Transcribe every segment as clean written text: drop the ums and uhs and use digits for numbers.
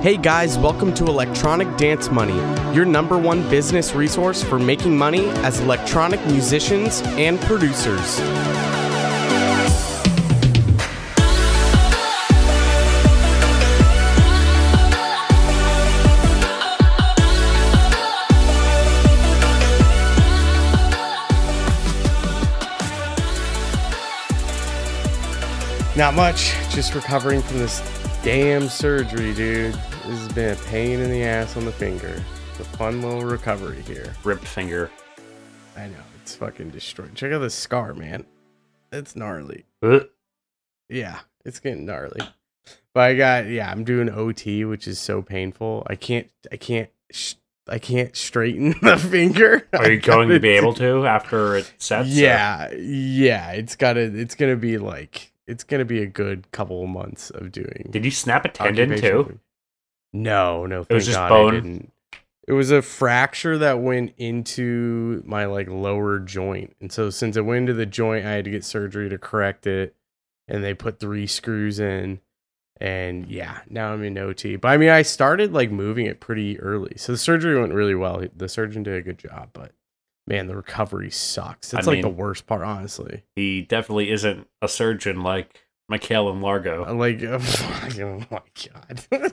Hey guys, welcome to Electronic Dance Money, your #1 business resource for making money as electronic musicians and producers. Not much, just recovering from this damn surgery, dude. This has been a pain in the ass on the finger. It's a fun little recovery here. Ripped finger. I know, it's fucking destroyed. Check out this scar, man. It's gnarly. Yeah, it's getting gnarly. But I'm doing OT, which is so painful. I can't straighten the finger. Are you going to be able to after it sets? Yeah, it's gonna be a good couple of months of doing. Did you snap a tendon too? No, it was just bone. I didn't. It was a fracture that went into my lower joint, and so since it went into the joint, I had to get surgery to correct it, and they put 3 screws in, and yeah, now I'm in OT. But I mean, I started moving it pretty early, so the surgery went really well. The surgeon did a good job, but man, the recovery sucks. It's the worst part, honestly. He definitely isn't a surgeon like Mikhail and Largo. Oh my god. Well,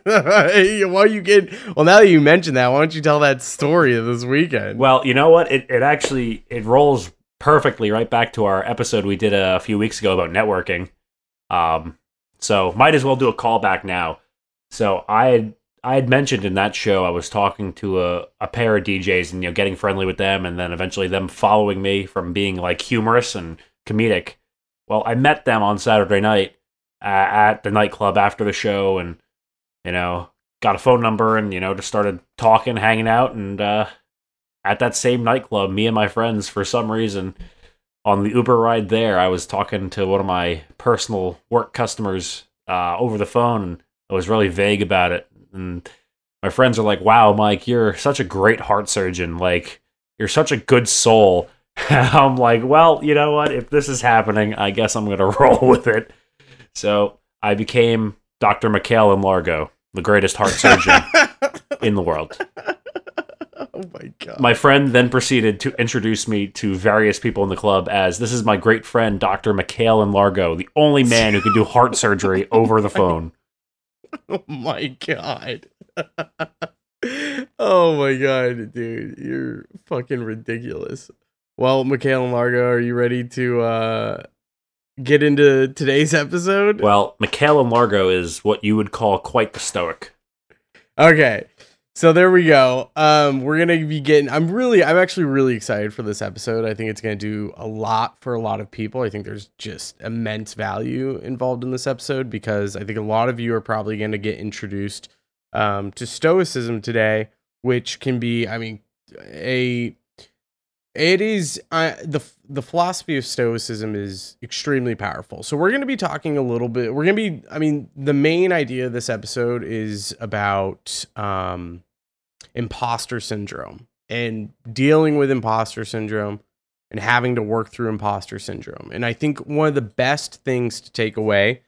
now that you mentioned that, why don't you tell that story of this weekend? Well, you know what? It rolls perfectly right back to our episode we did a few weeks ago about networking. So might as well do a callback now. So I had mentioned in that show I was talking to a pair of DJs and getting friendly with them, and then eventually them following me from being humorous and comedic. Well, I met them on Saturday night at the nightclub after the show, and got a phone number and just started talking, hanging out, and at that same nightclub, me and my friends, for some reason, on the Uber ride there, I was talking to one of my personal work customers over the phone, and I was really vague about it. And my friends are like, "Wow, Mike, you're such a great heart surgeon. You're such a good soul." I'm like, well, you know what? If this is happening, I guess I'm going to roll with it. So I became Dr. Mikhail and Largo, the greatest heart surgeon in the world. Oh my god. My friend then proceeded to introduce me to various people in the club as, "This is my great friend, Dr. Mikhail and Largo, the only man who can do heart surgery over the phone." Oh my god. Oh my god, dude. You're fucking ridiculous. Well, Mikhail and Largo, are you ready to get into today's episode? Well, Mikhail and Largo is what you would call quite the stoic. Okay. So there we go. We're going to be getting... I'm actually really excited for this episode. I think it's going to do a lot for a lot of people. I think there's just immense value involved in this episode because I think a lot of you are probably going to get introduced to Stoicism today, which can be, the philosophy of Stoicism is extremely powerful. So we're going to be talking a little bit. The main idea of this episode is about imposter syndrome and dealing with imposter syndrome and having to work through imposter syndrome. And I think one of the best things to take away,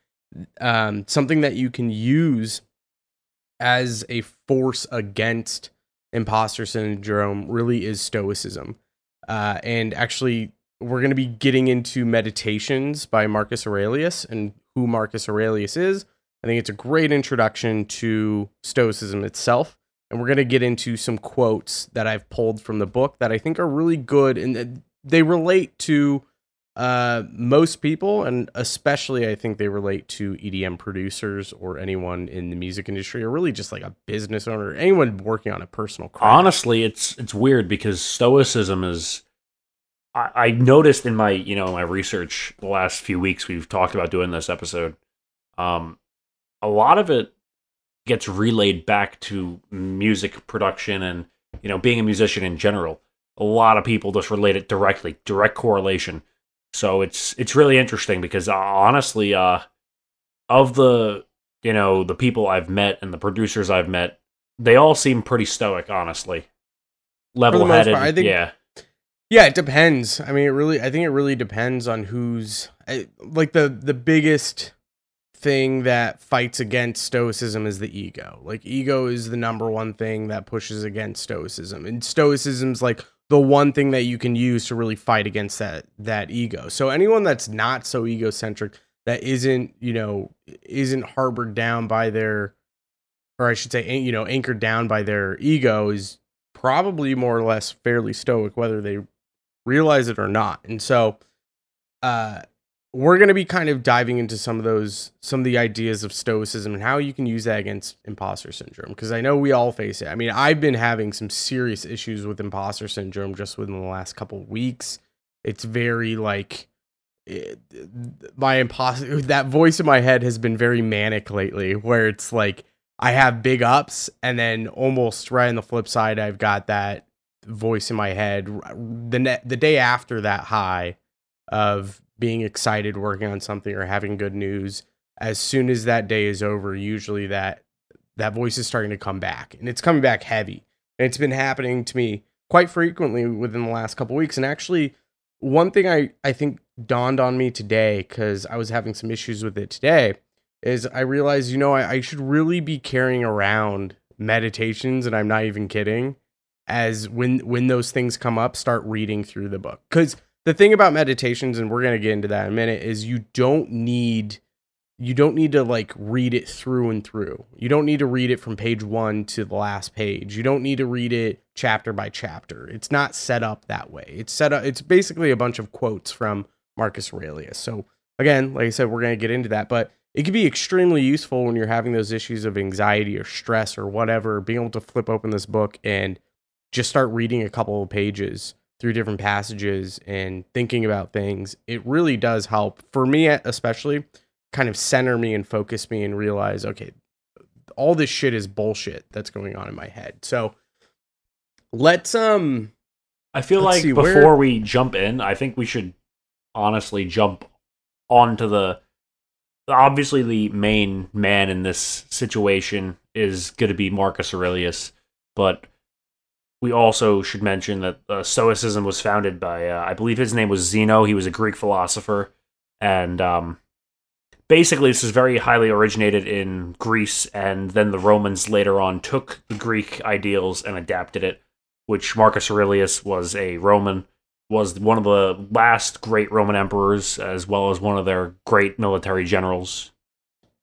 something that you can use as a force against imposter syndrome, really is Stoicism. And actually, we're going to be getting into Meditations by Marcus Aurelius and who Marcus Aurelius is. I think it's a great introduction to Stoicism itself. And we're going to get into some quotes that I've pulled from the book that I think are really good. And they relate to most people. And especially, I think they relate to EDM producers or anyone in the music industry, or really just a business owner, anyone working on a personal craft. Honestly, it's weird because Stoicism is... I noticed in my my research the last few weeks we've talked about doing this episode, a lot of it gets relayed back to music production and being a musician in general. A lot of people just relate it directly, direct correlation. So it's really interesting because honestly, of the the people I've met and the producers I've met, they all seem pretty stoic, honestly, level-headed. I think, yeah, it depends. I think it really depends on who's the biggest thing that fights against stoicism is the ego. Like, ego is the number one thing that pushes against stoicism, and stoicism's like the one thing that you can use to really fight against that ego. So anyone that's not so egocentric, that isn't, isn't harbored down by their, or I should say, anchored down by their ego, is probably more or less fairly stoic, whether they realize it or not. And so we're going to be kind of diving into some of the ideas of stoicism and how you can use that against imposter syndrome, because I know we all face it. I mean, I've been having some serious issues with imposter syndrome just within the last couple of weeks. It's very like that voice in my head has been very manic lately, where it's like I have big ups, and then almost right on the flip side, I've got that voice in my head the day after that high of being excited, working on something, or having good news. As soon as that day is over, usually that voice is starting to come back, and it's coming back heavy. And it's been happening to me quite frequently within the last couple of weeks. And actually, one thing I think dawned on me today, because I was having some issues with it today, is I realized, I should really be carrying around meditations, and I'm not even kidding, as when those things come up, start reading through the book. Because the thing about meditations, and we're going to get into that in a minute, is you don't need to like read it through and through. You don't need to read it from page 1 to the last page. You don't need to read it chapter by chapter. It's not set up that way. It's basically a bunch of quotes from Marcus Aurelius. So again, like I said, we're going to get into that, but it can be extremely useful when you're having those issues of anxiety or stress or whatever, being able to flip open this book and just start reading a couple of pages through different passages and thinking about things. It really does help, for me especially, kind of center me and focus me and realize, okay, all this shit is bullshit that's going on in my head. So let's I feel like before we jump in, I think we should honestly jump onto obviously the main man in this situation is going to be Marcus Aurelius, but we also should mention that Stoicism was founded by, I believe his name was Zeno. He was a Greek philosopher, and basically this is very highly originated in Greece, and then the Romans later on took the Greek ideals and adapted it, which Marcus Aurelius was a Roman, was one of the last great Roman emperors, as well as one of their great military generals.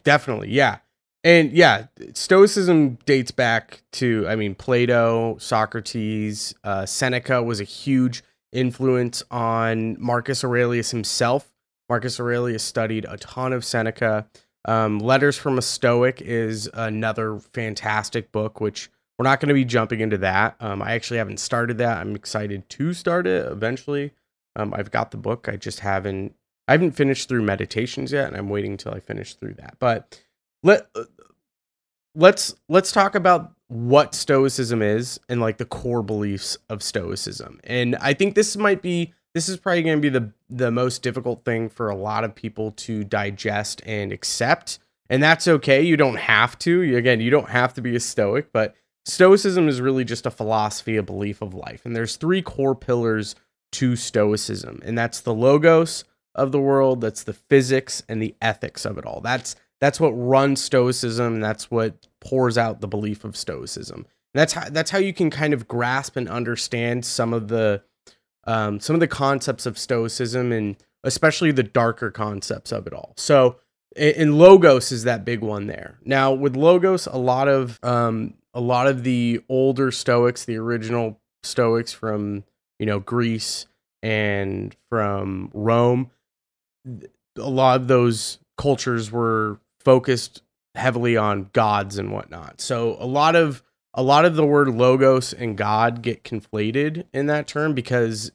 Definitely, yeah. And yeah, Stoicism dates back to, Plato, Socrates, Seneca was a huge influence on Marcus Aurelius himself. Marcus Aurelius studied a ton of Seneca. Letters from a Stoic is another fantastic book, which we're not going to be jumping into that. I actually haven't started that. I'm excited to start it eventually. I've got the book. I haven't finished through Meditations yet, and I'm waiting until I finish through that. But let's talk about what Stoicism is and like the core beliefs of Stoicism. And I think this is probably going to be the most difficult thing for a lot of people to digest and accept. And that's okay. You don't have to. You don't have to be a Stoic, but Stoicism is really just a philosophy, a belief of life. And there's 3 core pillars to Stoicism, and that's the logos of the world, that's the physics, and the ethics of it all. That's what runs Stoicism, and that's what pours out the belief of Stoicism. And that's how you can kind of grasp and understand some of the concepts of Stoicism, and especially the darker concepts of it all. So, and logos is that big one there. Now, with logos, a lot of the older Stoics, the original Stoics from Greece and from Rome, a lot of those cultures were focused heavily on gods and whatnot. So a lot of the word logos and God get conflated in that term, because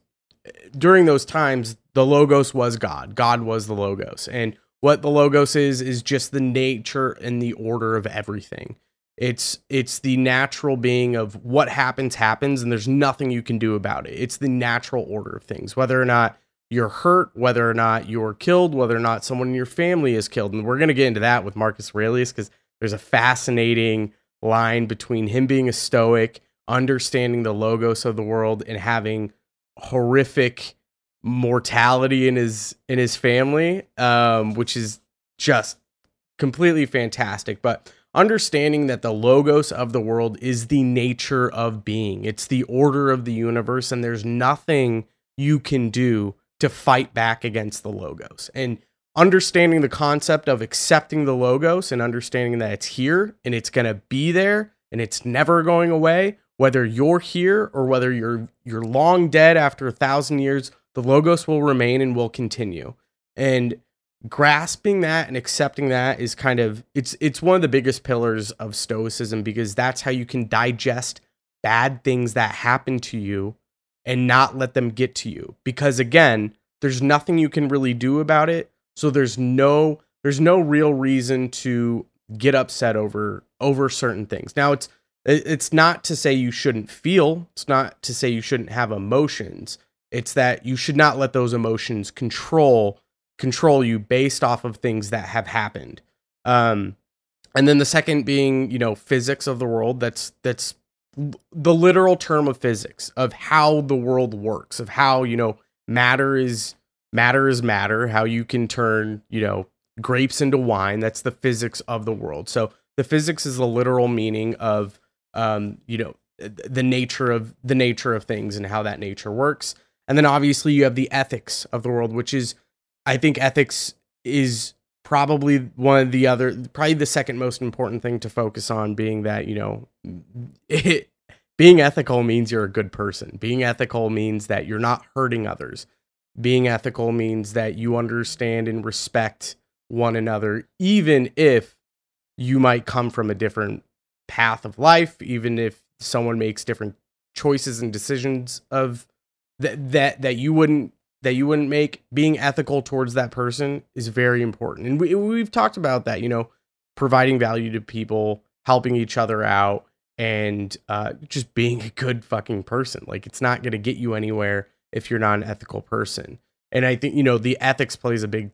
during those times the logos was God. God was the logos, and what the logos is just the nature and the order of everything. It's the natural being of what happens, and there's nothing you can do about it. It's the natural order of things, whether or not you're hurt, whether or not you're killed, whether or not someone in your family is killed. And we're going to get into that with Marcus Aurelius, because there's a fascinating line between him being a Stoic, understanding the logos of the world, and having horrific mortality in his family, which is just completely fantastic. But understanding that the logos of the world is the nature of being, it's the order of the universe, and there's nothing you can do to fight back against the logos. And understanding the concept of accepting the logos and understanding that it's here and it's going to be there and it's never going away, whether you're here or whether you're long dead after 1,000 years, the logos will remain and will continue. And grasping that and accepting that is kind of, it's one of the biggest pillars of Stoicism, because that's how you can digest bad things that happen to you and not let them get to you. Because again, there's nothing you can really do about it. So there's no real reason to get upset over certain things. Now it's not to say you shouldn't feel, it's not to say you shouldn't have emotions. It's that you should not let those emotions control you based off of things that have happened. And then the second being, physics of the world. That's the literal term of physics, of how the world works, of how, matter is matter, how you can turn, grapes into wine. That's the physics of the world. So the physics is the literal meaning of, the nature of things and how that nature works. And then obviously you have the ethics of the world, which is, I think ethics is probably probably the second most important thing to focus on, being that, being ethical means you're a good person. Being ethical means that you're not hurting others. Being ethical means that you understand and respect one another, even if you might come from a different path of life, even if someone makes different choices and decisions of that you wouldn't make. Being ethical towards that person is very important. And we've talked about that, providing value to people, helping each other out, and just being a good fucking person. Like, it's not going to get you anywhere if you're not an ethical person. And I think, the ethics plays a big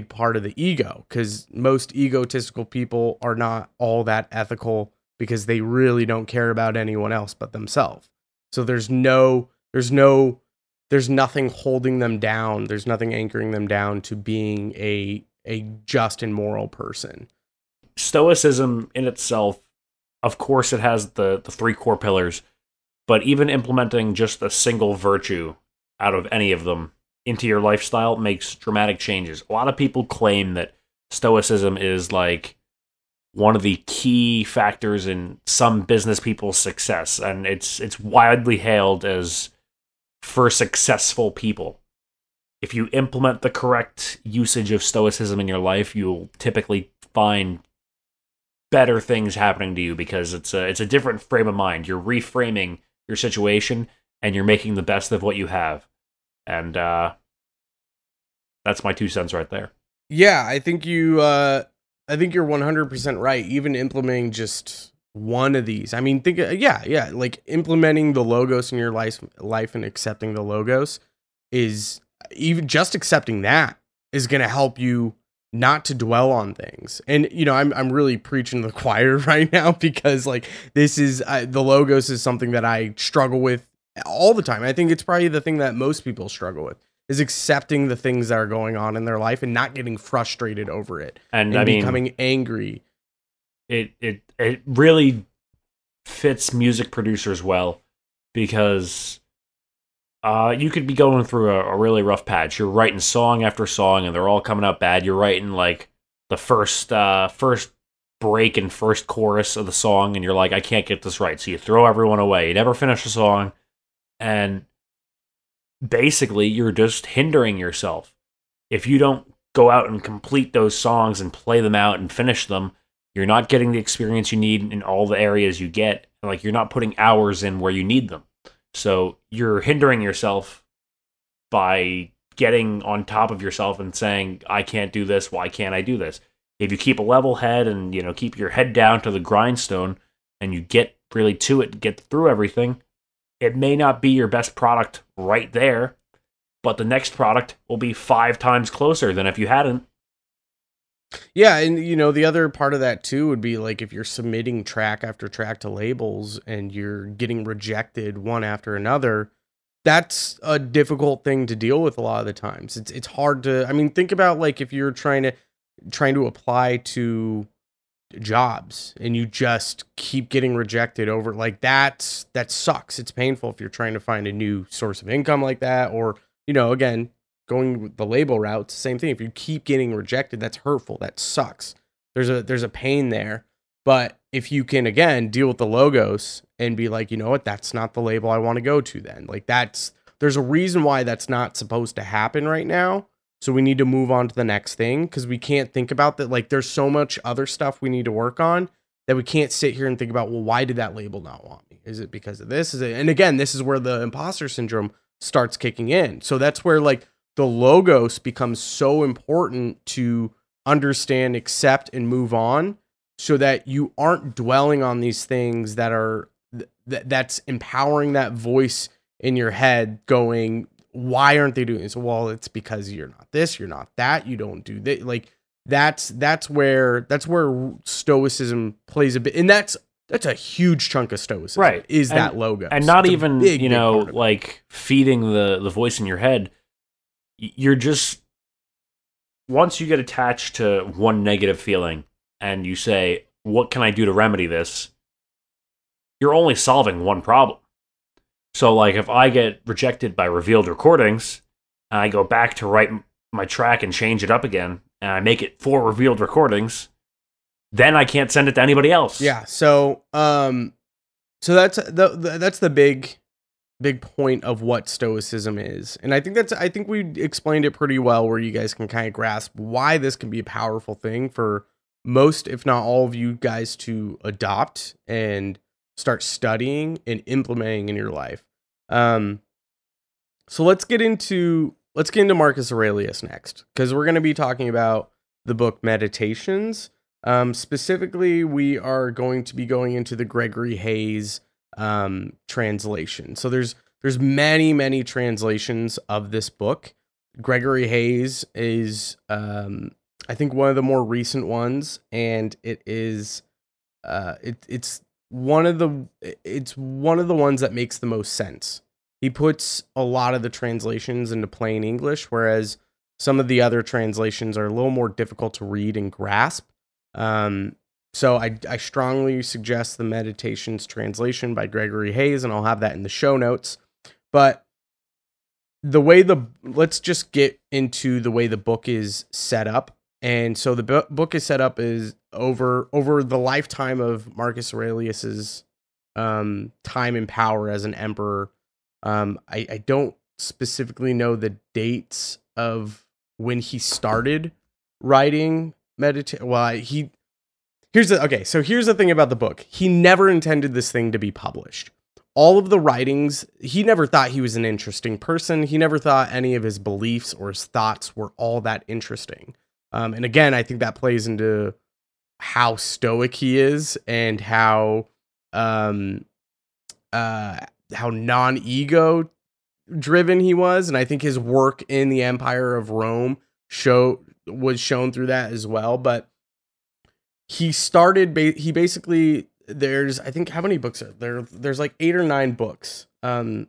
part of the ego, because most egotistical people are not all that ethical, because they really don't care about anyone else but themselves. So there's nothing holding them down. There's nothing anchoring them down to being a just and moral person. Stoicism in itself, of course, it has the three core pillars, but even implementing just a single virtue out of any of them into your lifestyle makes dramatic changes. A lot of people claim that Stoicism is like one of the key factors in some business people's success, and it's widely hailed as for successful people. If you implement the correct usage of Stoicism in your life, you'll typically find better things happening to you, because it's a different frame of mind. You're reframing your situation and you're making the best of what you have. And that's my 2 cents right there. Yeah, I think you're 100% right. Even implementing just one of these, I mean, like implementing the logos in your life and accepting the logos is, even just accepting that is going to help you not to dwell on things. And I'm really preaching to the choir right now, because like this is the logos is something that I struggle with all the time. I think it's probably the thing that most people struggle with, is accepting the things that are going on in their life and not getting frustrated over it and becoming angry. It really fits music producers well, because you could be going through a really rough patch. You're writing song after song and they're all coming out bad. You're writing like the first break and first chorus of the song, and you're like, I can't get this right. So you throw everyone away. You never finish the song, and basically you're just hindering yourself. If you don't go out and complete those songs and play them out and finish them, you're not getting the experience you need in all the areas you get. Like, you're not putting hours in where you need them. So you're hindering yourself by getting on top of yourself and saying, I can't do this. Why can't I do this? If you keep a level head and, keep your head down to the grindstone and you get really to it, get through everything, it may not be your best product right there, but the next product will be 5 times closer than if you hadn't. Yeah, and the other part of that too would be like, if you're submitting track after track to labels and you're getting rejected one after another, that's a difficult thing to deal with a lot of the times. It's hard to, think about like if you're trying to, trying to apply to jobs and you just keep getting rejected over, like, that sucks. It's painful if you're trying to find a new source of income like that, or, you know, again, going with the label route, it's the same thing. If you keep getting rejected, that's hurtful. That sucks. There's a pain there. But if you can, again, deal with the logos and be like, you know what, that's not the label I want to go to then. Like, there's a reason why that's not supposed to happen right now. So we need to move on to the next thing, because we can't think about that. Like, there's so much other stuff we need to work on that we can't sit here and think about, well, why did that label not want me? Is it because of this? Is it? And again, this is where the imposter syndrome starts kicking in. So that's where, like, the logos becomes so important to understand, accept, and move on, so that you aren't dwelling on these things that are that's empowering that voice in your head going, why aren't they doing this? Well, it's because you're not this, you're not that, you don't do that. Like, that's where stoicism plays a bit, and that's a huge chunk of stoicism, right? Is that logo, and not it's even big, you know, like feeding the voice in your head. You're just, once you get attached to one negative feeling and you say, what can I do to remedy this? You're only solving one problem. So, like, if I get rejected by Revealed Recordings, and I go back to write my track and change it up again, and I make it for Revealed Recordings, then I can't send it to anybody else. Yeah. So, so that's the big point of what stoicism is, and I think we explained it pretty well, where you guys can kind of grasp why this can be a powerful thing for most, if not all of you guys, to adopt and start studying and implementing in your life. So let's get into Marcus Aurelius next, because we're going to be talking about the book Meditations. Specifically, we are going to be going into the Gregory Hayes translation. So there's many translations of this book. Gregory Hayes is I think one of the more recent ones, and it is it's one of the ones that makes the most sense. He puts a lot of the translations into plain English, whereas some of the other translations are a little more difficult to read and grasp. So I strongly suggest the Meditations translation by Gregory Hayes, and I'll have that in the show notes. But let's just get into the way the book is set up. And so the book is set up is over the lifetime of Marcus Aurelius's time in power as an emperor. I don't specifically know the dates of when he started writing here's the thing about the book. He never intended this thing to be published. All of the writings, he never thought he was an interesting person. He never thought any of his beliefs or his thoughts were all that interesting. And again, I think that plays into how stoic he is and how non-ego driven he was. And I think his work in the Empire of Rome was shown through that as well. But he basically, there's, I think, how many books are there? There's like 8 or 9 books. No,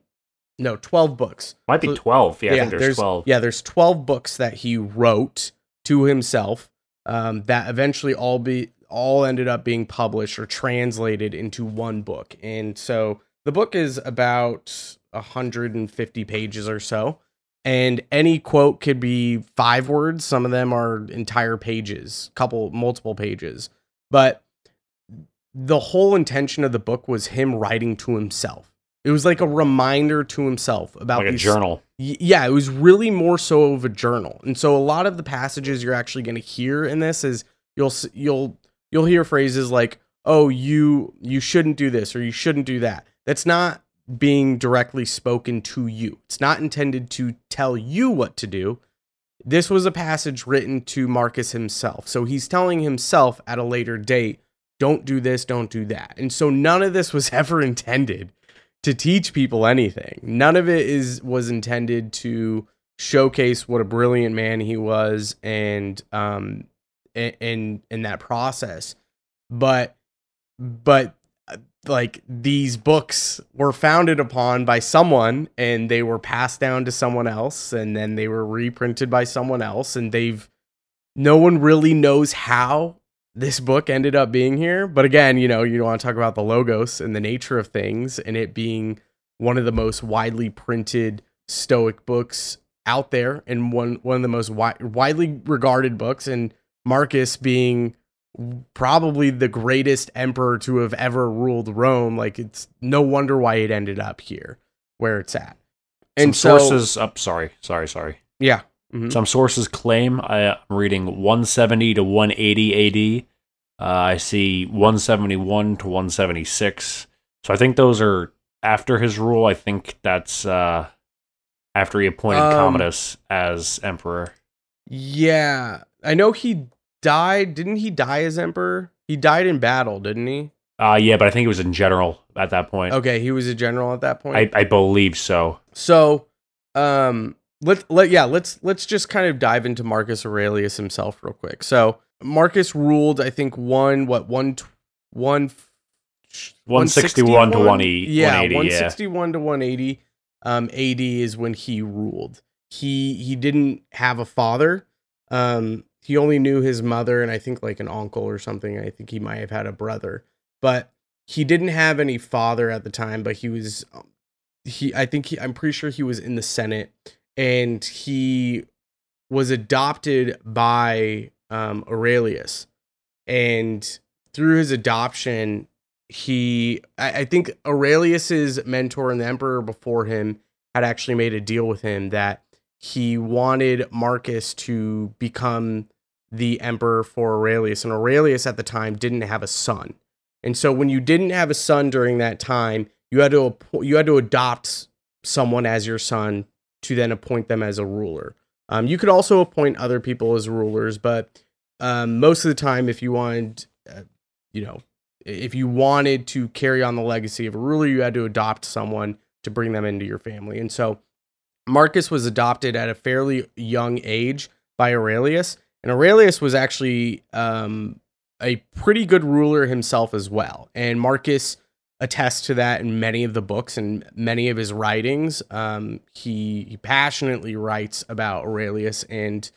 12 books. Might be 12. Yeah, I think there's 12. Yeah, there's 12 books that he wrote to himself, that eventually all ended up being published or translated into one book. And so the book is about 150 pages or so, and any quote could be 5 words. Some of them are entire pages, multiple pages. But the whole intention of the book was him writing to himself. It was like a reminder to himself about like a journal. Yeah, it was really more so of a journal. And so a lot of the passages you're actually going to hear in this is you'll hear phrases like, "Oh, you shouldn't do this," or "You shouldn't do that." That's not being directly spoken to you. It's not intended to tell you what to do. This was a passage written to Marcus himself. So he's telling himself at a later date, don't do this, don't do that. And so none of this was ever intended to teach people anything. None of it was intended to showcase what a brilliant man he was and in that process. But like, these books were founded upon by someone, and they were passed down to someone else, and then they were reprinted by someone else, and they've no one really knows how this book ended up being here. But again, you want to talk about the logos and the nature of things, and it being one of the most widely printed Stoic books out there, and one of the most widely regarded books, and Marcus being probably the greatest emperor to have ever ruled Rome. Like, it's no wonder why it ended up here where it's at. And some sources sorry. Yeah. Some sources claim, I'm reading 170 to 180 AD. I see 171 to 176. So I think those are after his rule. I think that's after he appointed Commodus as emperor. Yeah. I know he died. Didn't he die as emperor? He died in battle, didn't he? Yeah, but I think it was in general at that point. Okay, he was a general at that point. I believe so. So, let's just kind of dive into Marcus Aurelius himself real quick. So Marcus ruled, I think, 161 to 180. Yeah, 161 to 180. AD is when he ruled. He didn't have a father. He only knew his mother and I think like an uncle or something. I think he might have had a brother, but he didn't have any father at the time. But I'm pretty sure he was in the Senate, and he was adopted by Aurelius, and through his adoption, I think Aurelius's mentor and the emperor before him had actually made a deal with him that he wanted Marcus to become the emperor for Aurelius, and Aurelius at the time didn't have a son. And so when you didn't have a son during that time, you had to adopt someone as your son to then appoint them as a ruler. You could also appoint other people as rulers, but most of the time, if you wanted, if you wanted to carry on the legacy of a ruler, you had to adopt someone to bring them into your family. And so Marcus was adopted at a fairly young age by Aurelius, and Aurelius was actually a pretty good ruler himself as well. And Marcus attests to that in many of the books and many of his writings. He passionately writes about Aurelius and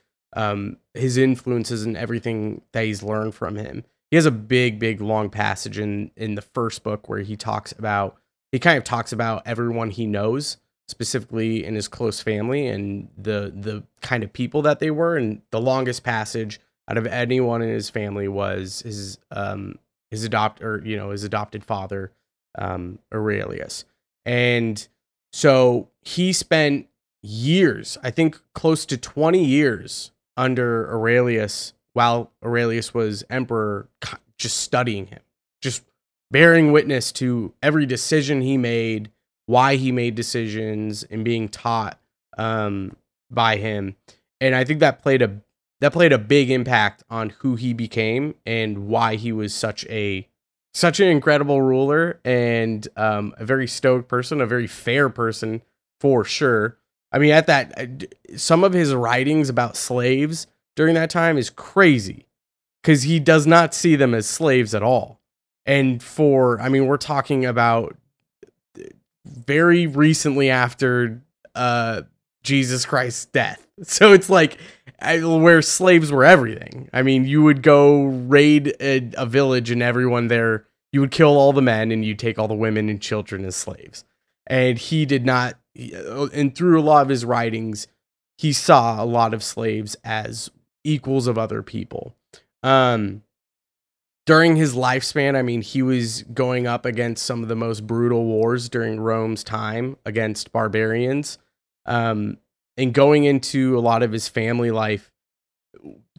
his influences and everything that he's learned from him. He has a big, long passage in the first book where he kind of talks about everyone he knows, specifically in his close family and the kind of people that they were. And the longest passage out of anyone in his family was his adopted father, Aurelius. And so he spent years, I think close to 20 years under Aurelius, while Aurelius was emperor, just studying him, just bearing witness to every decision he made, why he made decisions, and being taught by him. And I think that played a big impact on who he became and why he was such an incredible ruler and a very stoic person, a very fair person for sure. I mean, some of his writings about slaves during that time is crazy because he does not see them as slaves at all. And we're talking about very recently after Jesus Christ's death. So it's like where slaves were everything. I mean, you would go raid a village and everyone there, you would kill all the men and you'd take all the women and children as slaves. And he did not, and through a lot of his writings, he saw a lot of slaves as equals of other people. During his lifespan, I mean, he was going up against some of the most brutal wars during Rome's time against barbarians. And going into a lot of his family life,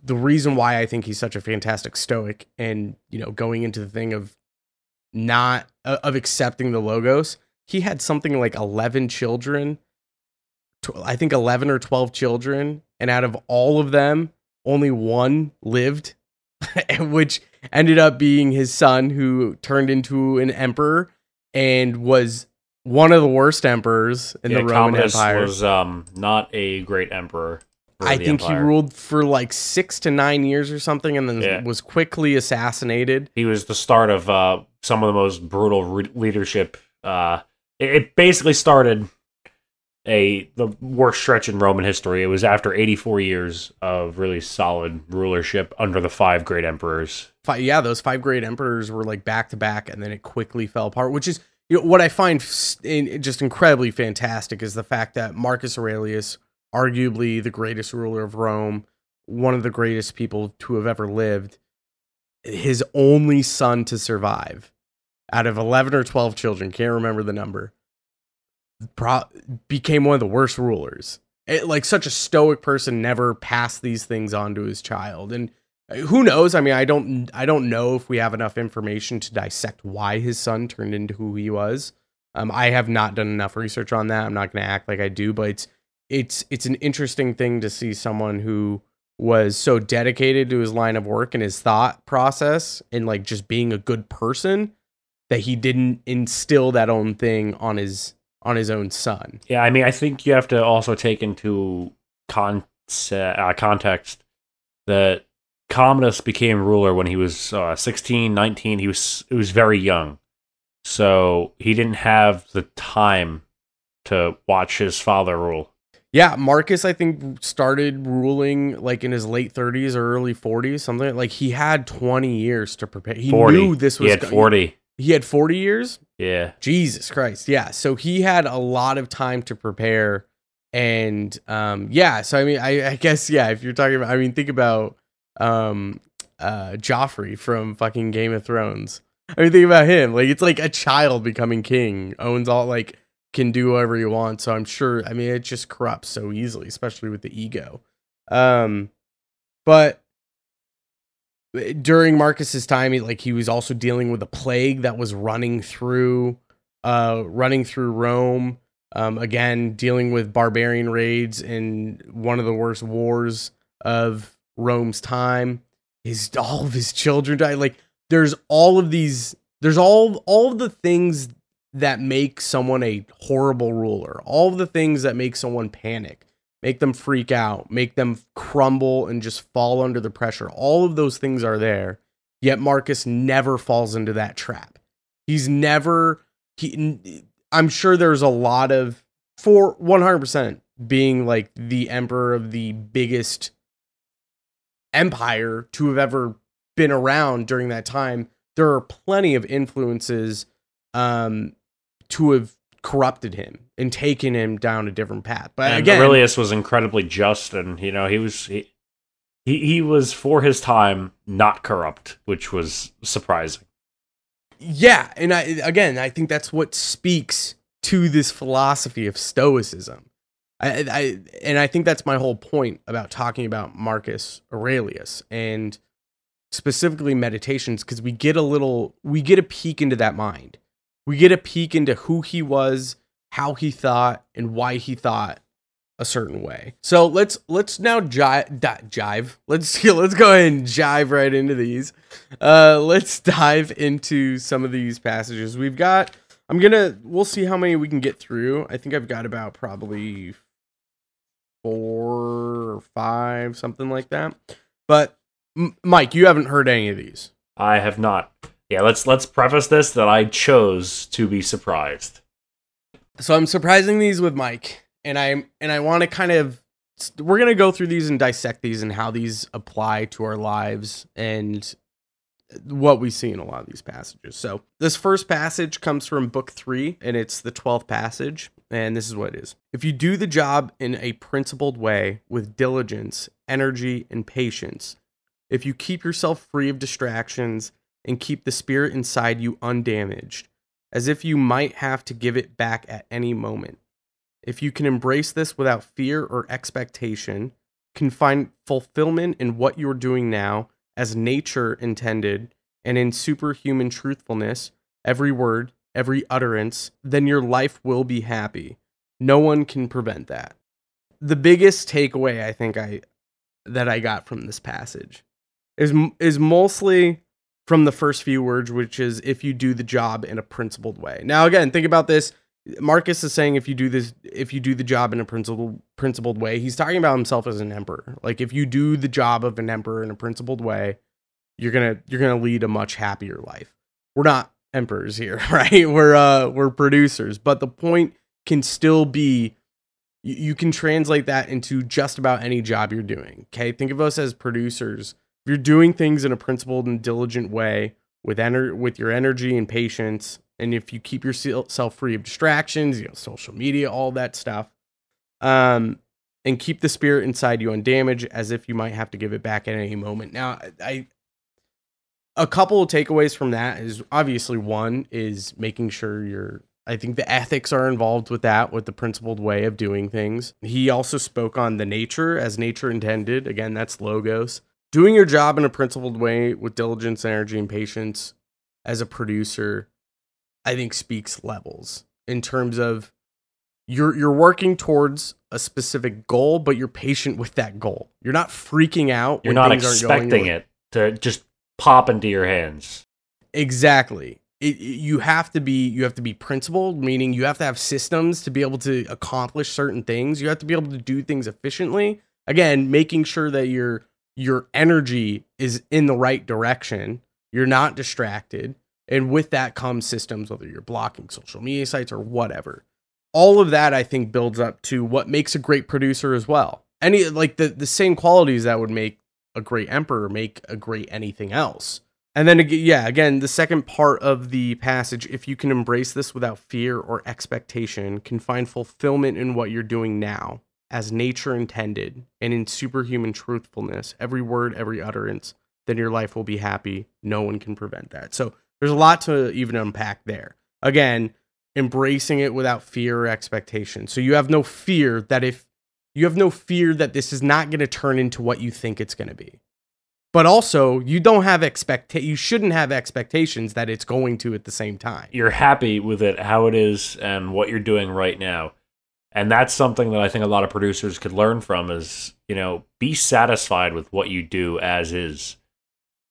the reason why I think he's such a fantastic Stoic, and going into the thing of accepting the Logos, he had something like 11 children, I think 11 or 12 children, and out of all of them, only one lived, which ended up being his son, who turned into an emperor and was one of the worst emperors in the Roman Empire. Was not a great emperor. I think he ruled for like 6 to 9 years or something, and then was quickly assassinated. He was the start of some of the most brutal leadership. It basically started the worst stretch in Roman history. It was after 84 years of really solid rulership under the 5 great emperors. Yeah, those 5 great emperors were like back to back, and then it quickly fell apart, which is, you know, what I find just incredibly fantastic is the fact that Marcus Aurelius, arguably the greatest ruler of Rome, one of the greatest people to have ever lived, his only son to survive out of 11 or 12 children, can't remember the number, became one of the worst rulers. Like, such a stoic person never passed these things on to his child. And who knows? I mean, I don't know if we have enough information to dissect why his son turned into who he was. I have not done enough research on that. I'm not going to act like I do, but it's an interesting thing to see someone who was so dedicated to his line of work and his thought process and like just being a good person that he didn't instill that own thing on his own son. Yeah, I mean, I think you have to also take into context that Commodus became ruler when he was 16, 19. He was very young. So he didn't have the time to watch his father rule. Yeah, Marcus, I think, started ruling like in his late 30s or early 40s, something like he had 20 years to prepare. He 40. knew this was... He had 40. He had 40 years? Yeah. Jesus Christ. Yeah. So he had a lot of time to prepare. And yeah, so I mean, I guess, yeah, if you're talking about, I mean, think about Joffrey from fucking Game of Thrones. I mean, think about him. Like, it's like a child becoming king, owns all, like, can do whatever you want. So I'm sure, I mean, it just corrupts so easily, especially with the ego. But during Marcus's time, he was also dealing with a plague that was running through Rome. Again, dealing with barbarian raids and one of the worst wars of Rome's time. All of his children died. Like, there's all of these. There's all of the things that make someone a horrible ruler. All of the things that make someone panic, make them freak out, make them crumble and just fall under the pressure. All of those things are there. Yet Marcus never falls into that trap. I'm sure there's a lot of, for 100% being like the emperor of the biggest empire to have ever been around during that time, there are plenty of influences to have corrupted him and taken him down a different path. But and again, Aurelius was incredibly just, and you know, he was for his time not corrupt, which was surprising. Yeah, and I think that's what speaks to this philosophy of Stoicism. I think that's my whole point about talking about Marcus Aurelius and specifically meditations, because we get a peek into that mind. We get a peek into who he was, how he thought, and why he thought a certain way. So let's now jive. Let's go ahead and jive right into these. Let's dive into some of these passages. We'll see how many we can get through. I think I've got about probably 4 or 5, something like that. But Mike, you haven't heard any of these. I have not. Yeah, let's preface this that I chose to be surprised. So I'm surprising these with Mike, and I want to kind of, we're going to go through these and dissect these and how these apply to our lives and what we see in a lot of these passages. So this first passage comes from book 3, and it's the 12th passage, and this is what it is. If you do the job in a principled way with diligence, energy, and patience, if you keep yourself free of distractions and keep the spirit inside you undamaged, as if you might have to give it back at any moment. If you can embrace this without fear or expectation, can find fulfillment in what you're doing now as nature intended, and in superhuman truthfulness, every word, every utterance, then your life will be happy. No one can prevent that. The biggest takeaway I think that I got from this passage is mostly from the first few words, which is if you do the job in a principled way. Now, again, think about this. Marcus is saying if you do the job in a principled way, he's talking about himself as an emperor. Like, if you do the job of an emperor in a principled way, you're gonna lead a much happier life. We're not emperors here, right? We're producers, but the point can still be You can translate that into just about any job you're doing. Okay. Think of us as producers. If you're doing things in a principled and diligent way with your energy and patience, and if you keep yourself free of distractions, social media, all that stuff, and keep the spirit inside you undamaged, as if you might have to give it back at any moment. Now, a couple of takeaways from that is obviously one is making sure I think the ethics are involved with that, with the principled way of doing things. He also spoke on the nature as nature intended. Again, that's logos. Doing your job in a principled way with diligence, energy, and patience as a producer, I think speaks levels in terms of you're working towards a specific goal, but you're patient with that goal. You're not freaking out. You're not expecting it to just pop into your hands. Exactly. You have to be principled, meaning you have to have systems to be able to accomplish certain things. You have to be able to do things efficiently. Again, making sure that your energy is in the right direction. You're not distracted. And with that comes systems, whether you're blocking social media sites or whatever. All of that, I think, builds up to what makes a great producer as well. The same qualities that would make a great emperor make a great anything else. And then, again, the second part of the passage, if you can embrace this without fear or expectation, can find fulfillment in what you're doing now, as nature intended, and in superhuman truthfulness, every word, every utterance, then your life will be happy. No one can prevent that. So there's a lot to even unpack there. Again, embracing it without fear or expectation. So you have no fear that this is not going to turn into what you think it's going to be. But also, you shouldn't have expectations that it's going to at the same time. You're happy with it, how it is, and what you're doing right now. And that's something that I think a lot of producers could learn from is, be satisfied with what you do as is.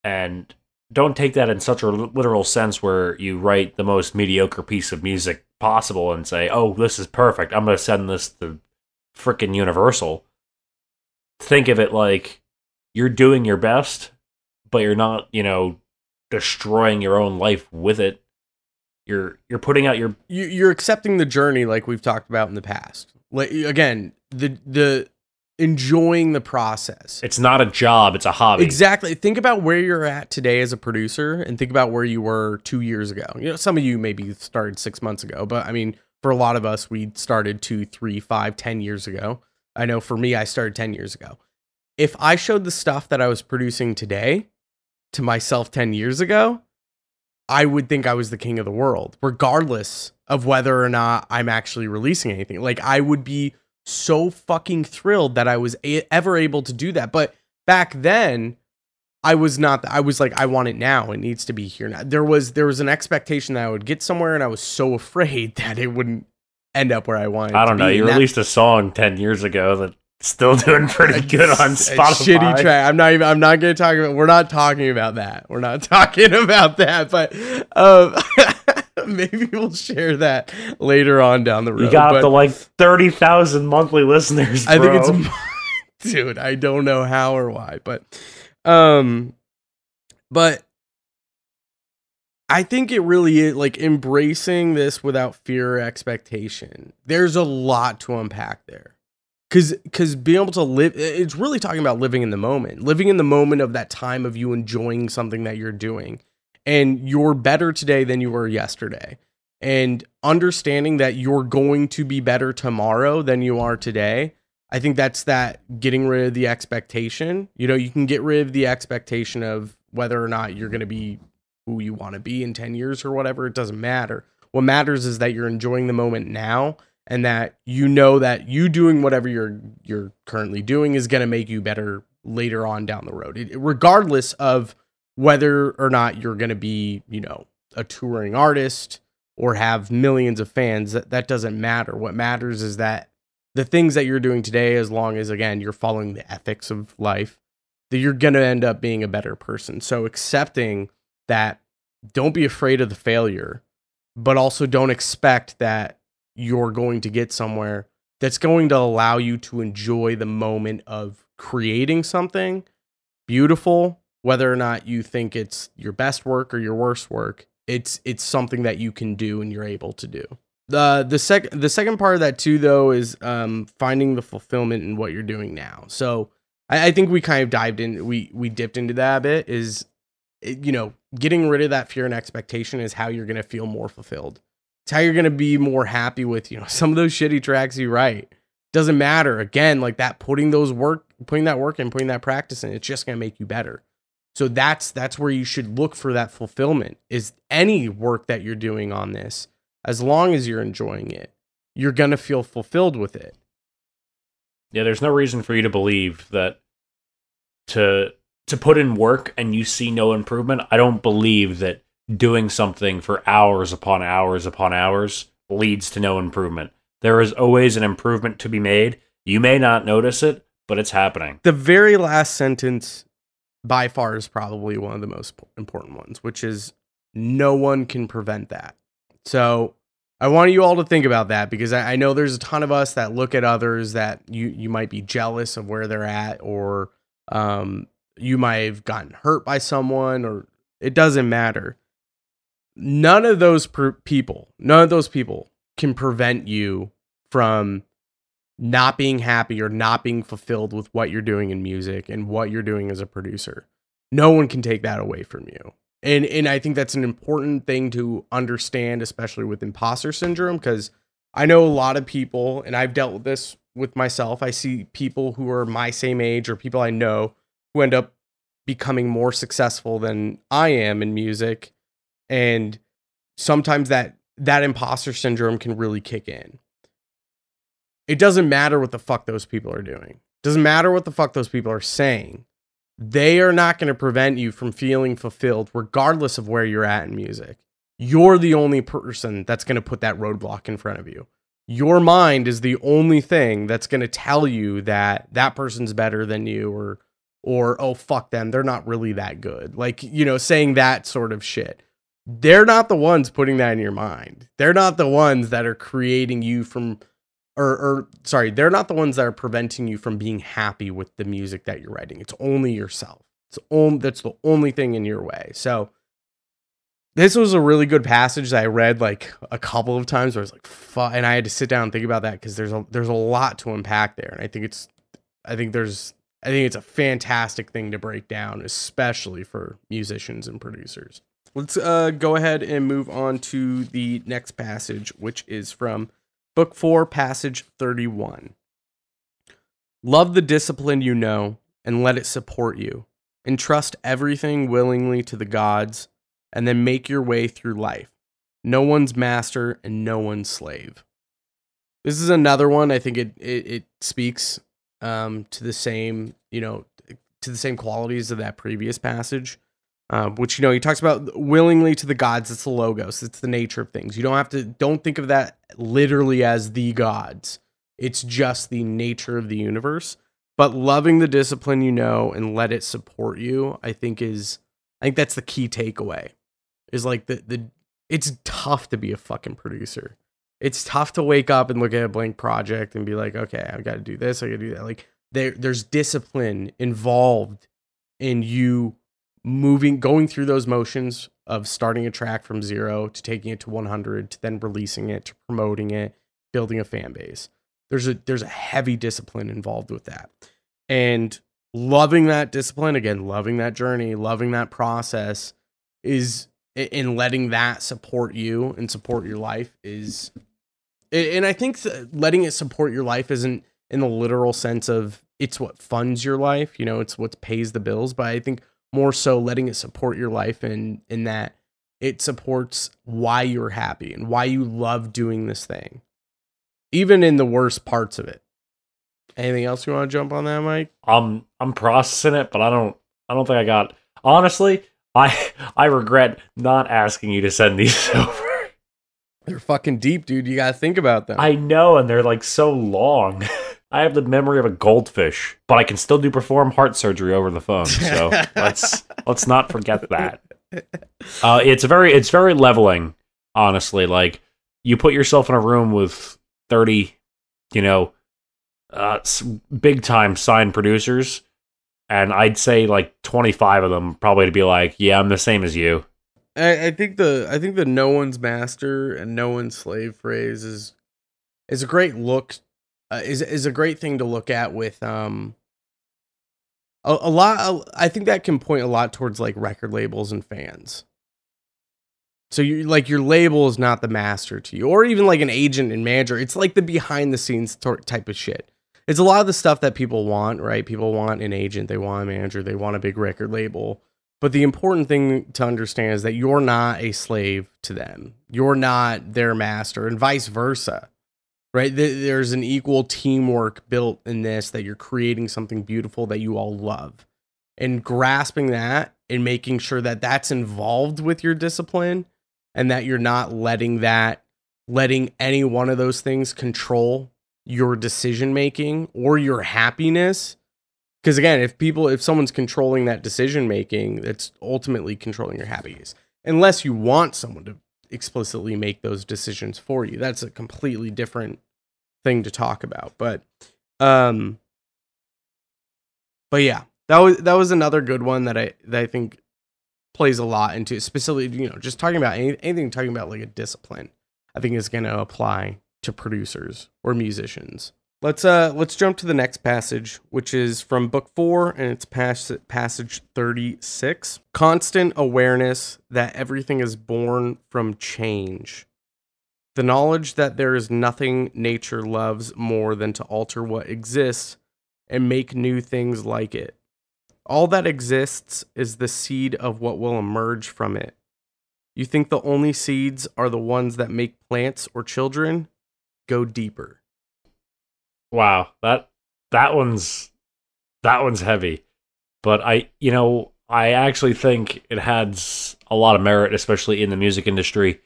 And don't take that in such a literal sense where you write the most mediocre piece of music possible and say, oh, this is perfect. I'm going to send this to frickin' Universal. Think of it like you're doing your best, but you're not, destroying your own life with it. You're putting out you're accepting the journey like we've talked about in the past. Like, again, the enjoying the process. It's not a job, it's a hobby. Exactly. Think about where you're at today as a producer and think about where you were 2 years ago. Some of you maybe started 6 months ago, but I mean, for a lot of us, we started 2, 3, 5, 10 years ago. I know for me, I started 10 years ago. If I showed the stuff that I was producing today to myself 10 years ago, I would think I was the king of the world, regardless of whether or not I'm actually releasing anything. Like, I would be so fucking thrilled that I was ever able to do that. But back then, I was not. I was like, I want it now. It needs to be here now. There was an expectation that I would get somewhere, and I was so afraid that it wouldn't end up where I wanted. I don't know. You released a song 10 years ago that still doing pretty good on Spotify. Shitty track. I'm not going to talk about. We're not talking about that. We're not talking about that. But maybe we'll share that later on down the road. You got up to like 30,000 monthly listeners, bro. I think it's, dude. I don't know how or why, but I think it really is like embracing this without fear or expectation. There's a lot to unpack there. Because being able to live, it's really talking about living in the moment of that time of you enjoying something that you're doing. And you're better today than you were yesterday. And understanding that you're going to be better tomorrow than you are today. I think that's that getting rid of the expectation. You can get rid of the expectation of whether or not you're going to be who you want to be in 10 years or whatever. It doesn't matter. What matters is that you're enjoying the moment now. And that that you doing whatever you're currently doing is going to make you better later on down the road, regardless of whether or not you're going to be, a touring artist or have millions of fans. That doesn't matter. What matters is that the things that you're doing today, as long as, again, you're following the ethics of life, that you're going to end up being a better person. So accepting that, don't be afraid of the failure, but also don't expect that you're going to get somewhere that's going to allow you to enjoy the moment of creating something beautiful, whether or not you think it's your best work or your worst work. It's something that you can do and you're able to do. The second part of that too, though, is finding the fulfillment in what you're doing now. So I think we kind of dived in, we dipped into that a bit. Is getting rid of that fear and expectation is how you're gonna feel more fulfilled. It's how you're gonna be more happy with some of those shitty tracks you write. Doesn't matter. Again, like that, putting that work in, putting that practice in, it's just gonna make you better. So that's where you should look for that fulfillment. Is any work that you're doing on this, as long as you're enjoying it, you're going to feel fulfilled with it. Yeah, there's no reason for you to believe that to put in work and you see no improvement. I don't believe that doing something for hours upon hours upon hours leads to no improvement. There is always an improvement to be made. You may not notice it, but it's happening. The very last sentence by far is probably one of the most important ones, which is no one can prevent that. So I want you all to think about that, because I know there's a ton of us that look at others that you might be jealous of where they're at, or you might have gotten hurt by someone, or it doesn't matter. None of those people can prevent you from not being happy or not being fulfilled with what you're doing in music and what you're doing as a producer. No one can take that away from you. And I think that's an important thing to understand, especially with imposter syndrome, because I know a lot of people, and I've dealt with this with myself. I see people who are my same age, or people I know, who end up becoming more successful than I am in music. And sometimes that imposter syndrome can really kick in. It doesn't matter what the fuck those people are doing. It doesn't matter what the fuck those people are saying. They are not going to prevent you from feeling fulfilled, regardless of where you're at in music. You're the only person that's going to put that roadblock in front of you. Your mind is the only thing that's going to tell you that that person's better than you, or oh, fuck them, they're not really that good. Like, saying that sort of shit. They're not the ones putting that in your mind. They're not the ones that are creating you from... they're not the ones that are preventing you from being happy with the music that you're writing. It's only yourself. That's the only thing in your way. So this was a really good passage that I read like a couple of times where I was like, fuck, and I had to sit down and think about that, because there's a lot to unpack there. And I think it's a fantastic thing to break down, especially for musicians and producers. Let's go ahead and move on to the next passage, which is from Book 4, passage 31. Love the discipline you know, and let it support you. Entrust everything willingly to the gods, and then make your way through life. No one's master and no one's slave. This is another one. I think it speaks to the same, qualities of that previous passage. Which, he talks about willingly to the gods. It's the logos. It's the nature of things. You don't think of that literally as the gods. It's just the nature of the universe. But loving the discipline you know and let it support you, I think that's the key takeaway. Is like it's tough to be a fucking producer. It's tough to wake up and look at a blank project and be like, okay, I've got to do this, I got to do that. Like there's discipline involved in you going through those motions of starting a track from 0 to taking it to 100 to then releasing it to promoting it, building a fan base. There's a heavy discipline involved with that. And loving that discipline, again, loving that journey, loving that process is in letting that support you and support your life is, and I think letting it support your life isn't in the literal sense of it's what funds your life, it's what pays the bills, but I think more so letting it support your life in that it supports why you're happy and why you love doing this thing, even in the worst parts of it. Anything else you want to jump on that, Mike? I'm processing it, but I don't think I got. Honestly, I regret not asking you to send these over. They're fucking deep, dude. You gotta think about them. I know, and they're like so long. I have the memory of a goldfish, but I can still perform heart surgery over the phone. So let's not forget that. It's very leveling, honestly. Like you put yourself in a room with 30, big time signed producers, and I'd say like 25 of them probably to be like, yeah, I'm the same as you. I think the no one's master and no one's slave phrase is a great look, is a great thing to look at with a lot. I think that can point a lot towards like record labels and fans. So you like your label is not the master to you, or even like an agent and manager. It's like the behind the scenes type of shit. It's a lot of the stuff that people want, right? People want an agent, they want a manager, they want a big record label. But the important thing to understand is that you're not a slave to them. You're not their master, and vice versa, right? There's an equal teamwork built in this, that you're creating something beautiful that you all love. And grasping that and making sure that that's involved with your discipline, and that you're not letting any one of those things control your decision making or your happiness. Because again, if someone's controlling that decision making, that's ultimately controlling your happiness. Unless you want someone to explicitly make those decisions for you, that's a completely different thing to talk about. But yeah, that was another good one that I think plays a lot into, specifically, just talking about anything talking about like a discipline, I think is going to apply to producers or musicians. Let's jump to the next passage, which is from book 4, and it's passage 36. Constant awareness that everything is born from change. The knowledge that there is nothing nature loves more than to alter what exists and make new things like it. All that exists is the seed of what will emerge from it. You think the only seeds are the ones that make plants or children? Go deeper. Wow, that one's heavy. But I actually think it has a lot of merit, especially in the music industry.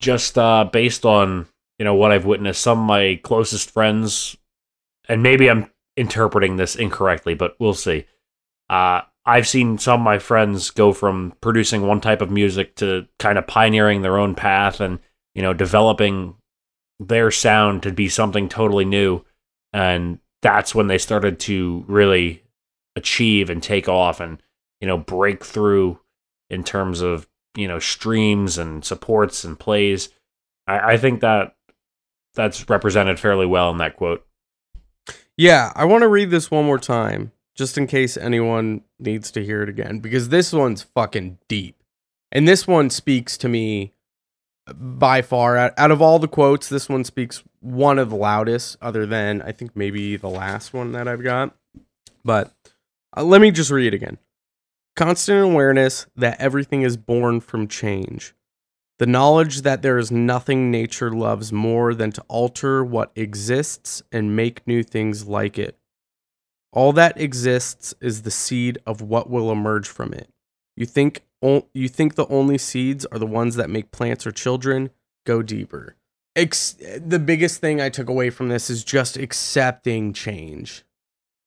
Just based on, what I've witnessed, some of my closest friends, and maybe I'm interpreting this incorrectly, but we'll see. I've seen some of my friends go from producing one type of music to kind of pioneering their own path and, developing their sound to be something totally new. And that's when they started to really achieve and take off and, break through in terms of, streams and supports and plays. I think that's represented fairly well in that quote. Yeah, I want to read this one more time, just in case anyone needs to hear it again, because this one's fucking deep. And this one speaks to me by far. Out of all the quotes, this one speaks one of the loudest, other than, I think, maybe the last one that I've got. But let me just read it again. Constant awareness that everything is born from change. The knowledge that there is nothing nature loves more than to alter what exists and make new things like it. All that exists is the seed of what will emerge from it. You think the only seeds are the ones that make plants or children? Go deeper. The biggest thing I took away from this is just accepting change.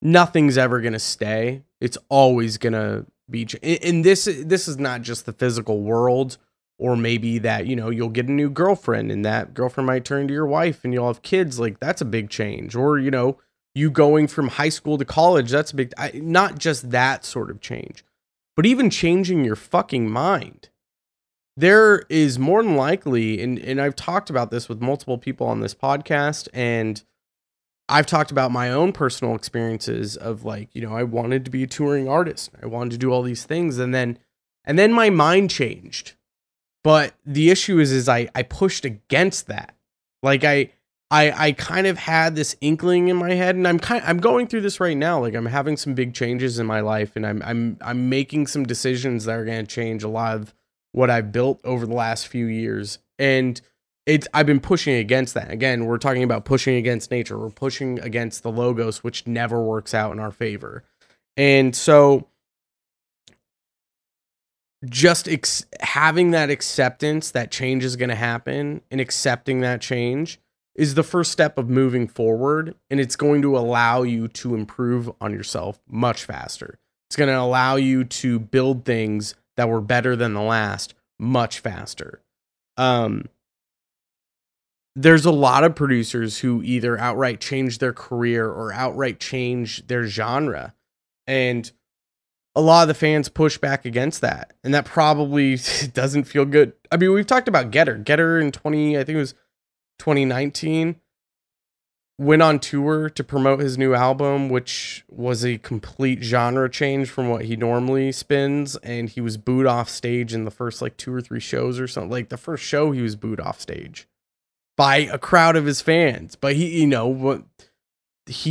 Nothing's ever going to stay. It's always going to be. And this is not just the physical world, or maybe that, you'll get a new girlfriend and that girlfriend might turn to your wife and you'll have kids. Like, that's a big change. Or, you going from high school to college, that's a big, not just that sort of change, but even changing your fucking mind. There is more than likely, and I've talked about this with multiple people on this podcast, and I've talked about my own personal experiences of like, I wanted to be a touring artist. I wanted to do all these things. And then my mind changed. But the issue is I pushed against that. Like I kind of had this inkling in my head, and I'm going through this right now. Like, I'm having some big changes in my life, and I'm making some decisions that are going to change a lot of what I've built over the last few years. And I've been pushing against that. Again, we're talking about pushing against nature. We're pushing against the logos, which never works out in our favor. And so just having that acceptance that change is going to happen, and accepting that change is the first step of moving forward. And it's going to allow you to improve on yourself much faster. It's going to allow you to build things that were better than the last much faster. There's a lot of producers who either outright change their career or outright change their genre. And a lot of the fans push back against that, and that probably doesn't feel good. I mean, we've talked about Getter in I think it was 2019, went on tour to promote his new album, which was a complete genre change from what he normally spins, and he was booed off stage in the first like 2 or 3 shows or something. Like the first show he was booed off stage by a crowd of his fans, but he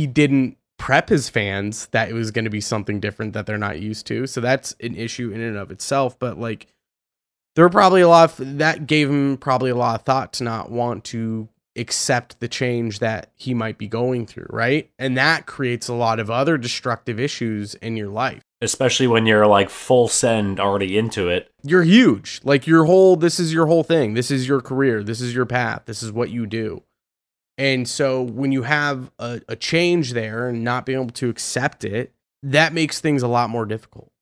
didn't prep his fans that it was going to be something different that they're not used to. So that's an issue in and of itself. But like, there were probably that gave him probably a lot of thought to not want to accept the change that he might be going through. Right. And that creates a lot of other destructive issues in your life. Especially when you're like full send already into it. You're huge. Like this is your whole thing. This is your career. This is your path. This is what you do. And so when you have a change there and not being able to accept it, that makes things a lot more difficult.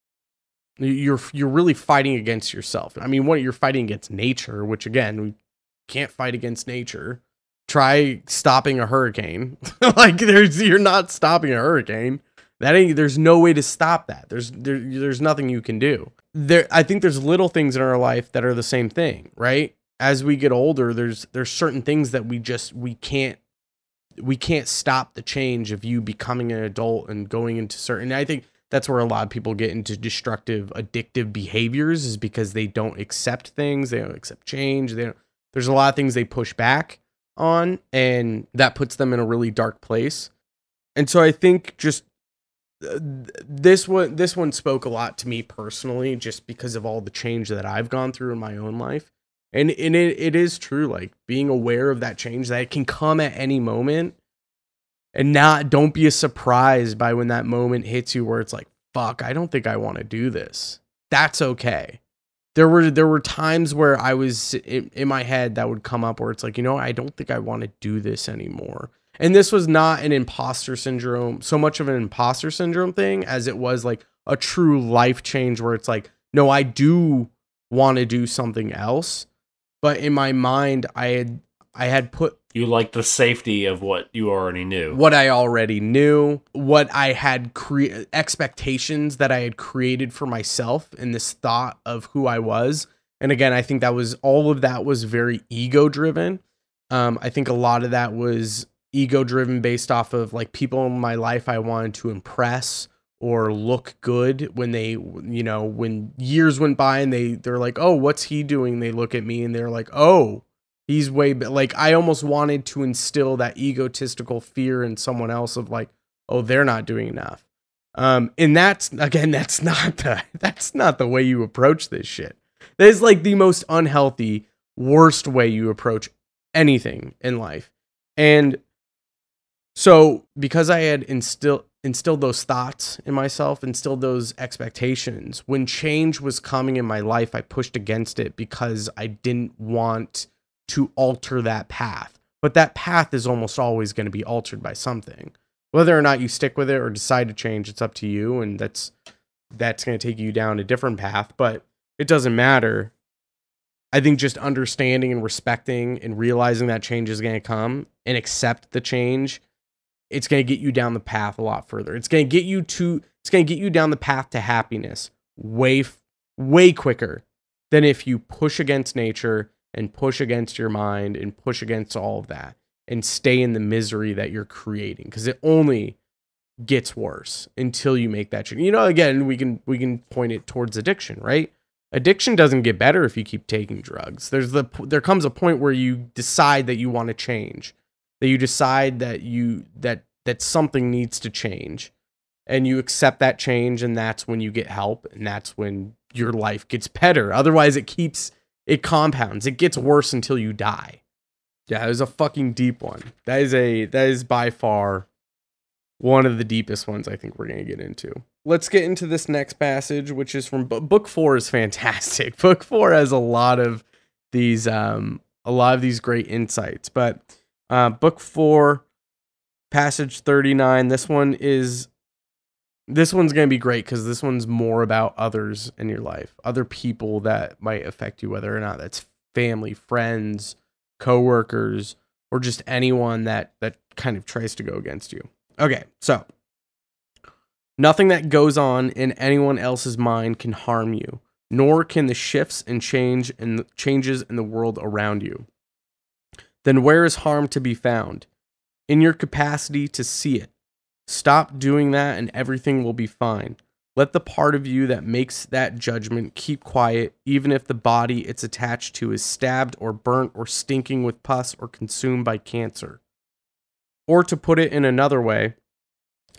You're really fighting against yourself. I mean, you're fighting against nature, which again, we can't fight against nature. Try stopping a hurricane. Like you're not stopping a hurricane. There's no way to stop that. There's nothing you can do. I think there's little things in our life that are the same thing, right? As we get older, there's certain things that we can't stop the change of you becoming an adult and going into certain. I think that's where a lot of people get into destructive, addictive behaviors, is because they don't accept things, they don't accept change. There's a lot of things they push back on, and that puts them in a really dark place. And so I think just this one spoke a lot to me personally, just because of all the change that I've gone through in my own life. And it is true, like being aware of that change, that it can come at any moment, and don't be surprised by when that moment hits you where it's like, fuck, I don't think I want to do this. That's okay. There were times where I was in my head that would come up where it's like, I don't think I want to do this anymore. And this was not so much of an imposter syndrome thing as it was like a true life change where it's like, no, I do want to do something else. But in my mind, I had put... You like the safety of what you already knew. What I already knew. What I had expectations that I had created for myself in this thought of who I was. And again, I think all of that was very ego-driven. I think a lot of that was ego-driven based off of like people in my life I wanted to impress or look good when when years went by and they're like, oh, what's he doing? They look at me and they're like, oh, he's like, I almost wanted to instill that egotistical fear in someone else of like, oh, they're not doing enough. And that's not the way you approach this shit. That is like the most unhealthy, worst way you approach anything in life. And so because I had instilled those thoughts in myself, instilled those expectations, when change was coming in my life, I pushed against it because I didn't want to alter that path. But that path is almost always going to be altered by something. Whether or not you stick with it or decide to change, it's up to you, and that's going to take you down a different path, but it doesn't matter. I think just understanding and respecting and realizing that change is going to come and accept the change, it's going to get you down the path a lot further. It's going to get you down the path to happiness way quicker than if you push against nature and push against your mind and push against all of that and stay in the misery that you're creating, because it only gets worse until you make that change. Again, we can point it towards addiction, right? Addiction doesn't get better if you keep taking drugs. There comes a point where you decide that you want to change, that you decide that something needs to change, and you accept that change, and that's when you get help, and that's when your life gets better. Otherwise, it compounds. It gets worse until you die. Yeah, it was a fucking deep one. That is by far one of the deepest ones I think we're going to get into. Let's get into this next passage, which is from book 4 is fantastic. Book 4 has a lot of these great insights, but book 4, passage 39, this one's going to be great because this one's more about others in your life, other people that might affect you, whether or not that's family, friends, coworkers, or just anyone that kind of tries to go against you. Okay, so Nothing that goes on in anyone else's mind can harm you, nor can the shifts and changes in the world around you. Then where is harm to be found? In your capacity to see it. Stop doing that and everything will be fine. Let the part of you that makes that judgment keep quiet, even if the body it's attached to is stabbed or burnt or stinking with pus or consumed by cancer. Or to put it in another way,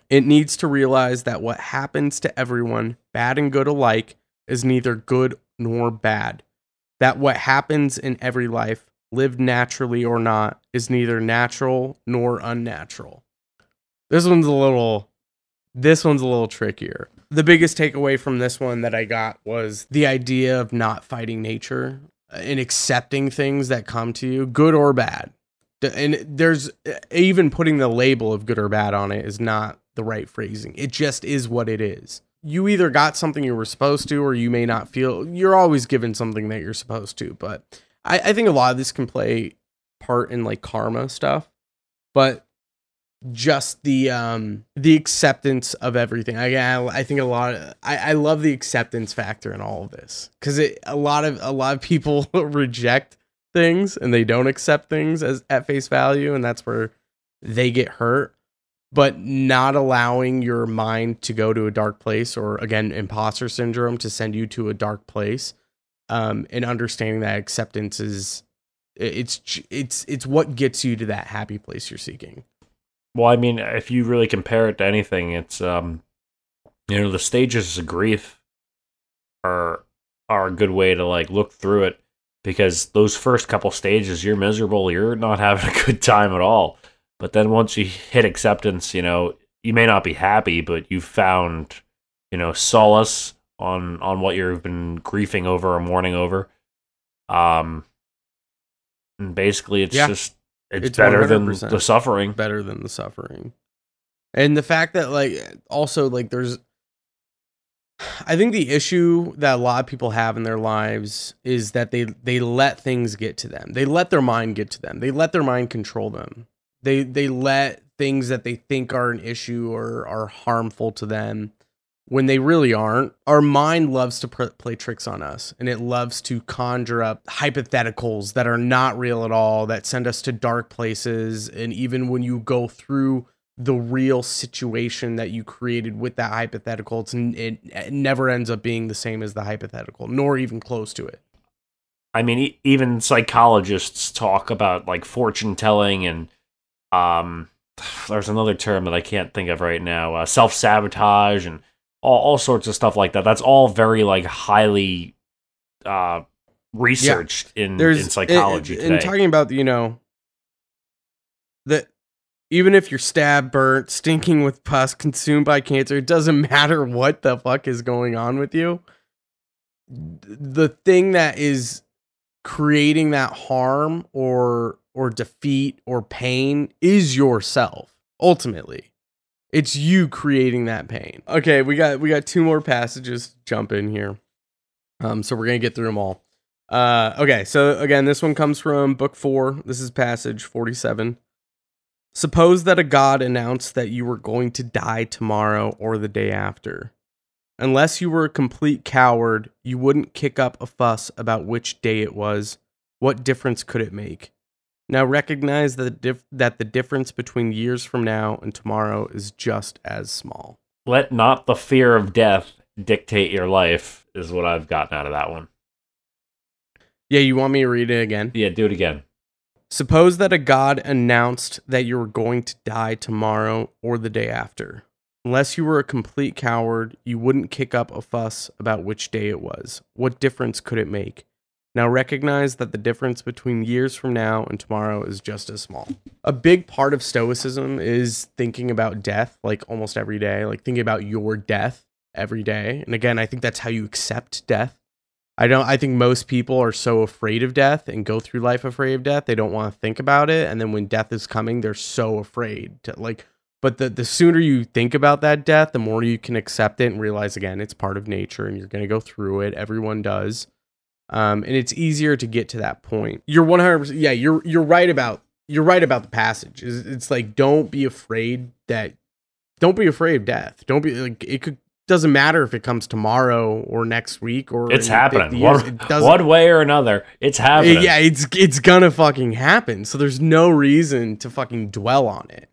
it needs to realize that what happens to everyone, bad and good alike, is neither good nor bad. That what happens in every life, lived naturally or not, is neither natural nor unnatural. This one's a little trickier. The biggest takeaway from this one that I got was the idea of not fighting nature and accepting things that come to you, good or bad. And there's even putting the label of good or bad on it is not the right phrasing. It just is what it is. You either got something you were supposed to, or you may not feel. You're always given something that you're supposed to. But I think a lot of this can play part in like karma stuff. But just the acceptance of everything. I think a lot of I love the acceptance factor in all of this, because a lot of people reject things and they don't accept things as at face value, and that's where they get hurt. But not allowing your mind to go to a dark place, or again, imposter syndrome to send you to a dark place, and understanding that acceptance is it's what gets you to that happy place you're seeking. Well, I mean, if you really compare it to anything, it's the stages of grief are a good way to like look through it, because those first couple stages, you're miserable, you're not having a good time at all. But then once you hit acceptance, you may not be happy, but you've found, solace on what you've been grieving over or mourning over. And basically it's better 100% than the suffering. Better than the suffering. And the fact that I think the issue that a lot of people have in their lives is that they let things get to them. They let their mind get to them. They let their mind control them. They let things that they think are an issue or are harmful to them when they really aren't. Our mind loves to play tricks on us, and it loves to conjure up hypotheticals that are not real at all, that send us to dark places. And even when you go through the real situation that you created with that hypothetical, it never ends up being the same as the hypothetical, nor even close to it. I mean, even psychologists talk about like fortune telling, and there's another term that I can't think of right now, self-sabotage and all sorts of stuff like that. That's all very like highly researched in psychology today. And talking about, that even if you're stabbed, burnt, stinking with pus, consumed by cancer, it doesn't matter what the fuck is going on with you. The thing that is creating that harm or defeat or pain is yourself. Ultimately, it's you creating that pain. Okay, we got two more passages to jump in here. So we're gonna get through them all. Okay, so again, this one comes from book 4. This is passage 47. Suppose that a god announced that you were going to die tomorrow or the day after. Unless you were a complete coward, you wouldn't kick up a fuss about which day it was. What difference could it make? Now recognize that the difference between years from now and tomorrow is just as small. Let not the fear of death dictate your life, is what I've gotten out of that one. Yeah, you want me to read it again? Yeah, do it again. Suppose that a god announced that you were going to die tomorrow or the day after. Unless you were a complete coward, you wouldn't kick up a fuss about which day it was. What difference could it make? Now recognize that the difference between years from now and tomorrow is just as small. A big part of Stoicism is thinking about death, like almost every day, like thinking about your death every day. And again, I think that's how you accept death. I think most people are so afraid of death and go through life afraid of death. They don't want to think about it. And then when death is coming, they're so afraid to but the sooner you think about that death, the more you can accept it and realize, again, it's part of nature and you're going to go through it. Everyone does. And it's easier to get to that point. You're 100%. Yeah, you're right about the passage. It's like, don't be afraid that don't be afraid of death. Don't be like, doesn't matter if it comes tomorrow or next week or it's happening. It one way or another. It's happening. It's gonna fucking happen. So there's no reason to fucking dwell on it.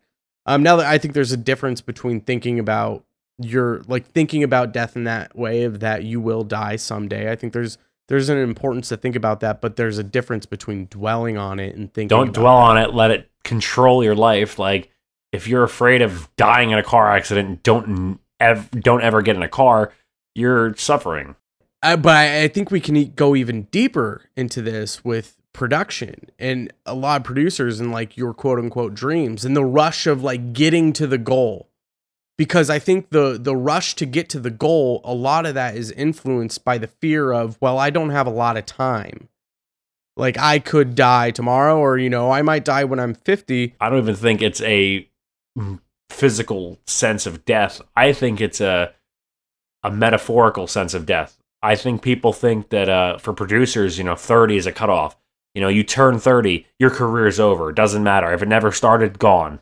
Now that I think there's a difference between thinking about death in that way of that you will die someday. I think there's an importance to think about that, but there's a difference between dwelling on it and thinking. Don't dwell on it. Let it control your life. Like if you're afraid of dying in a car accident, don't ever get in a car. You're suffering. But I think we can go even deeper into this with production and a lot of producers and like your quote unquote dreams and the rush of like getting to the goal. Because I think the rush to get to the goal, a lot of that is influenced by the fear of, well, I don't have a lot of time. Like I could die tomorrow, or, I might die when I'm 50. I don't even think it's a physical sense of death. I think it's a metaphorical sense of death. I think people think that for producers, 30 is a cutoff. You turn 30, your career is over. It doesn't matter. If it never started, gone.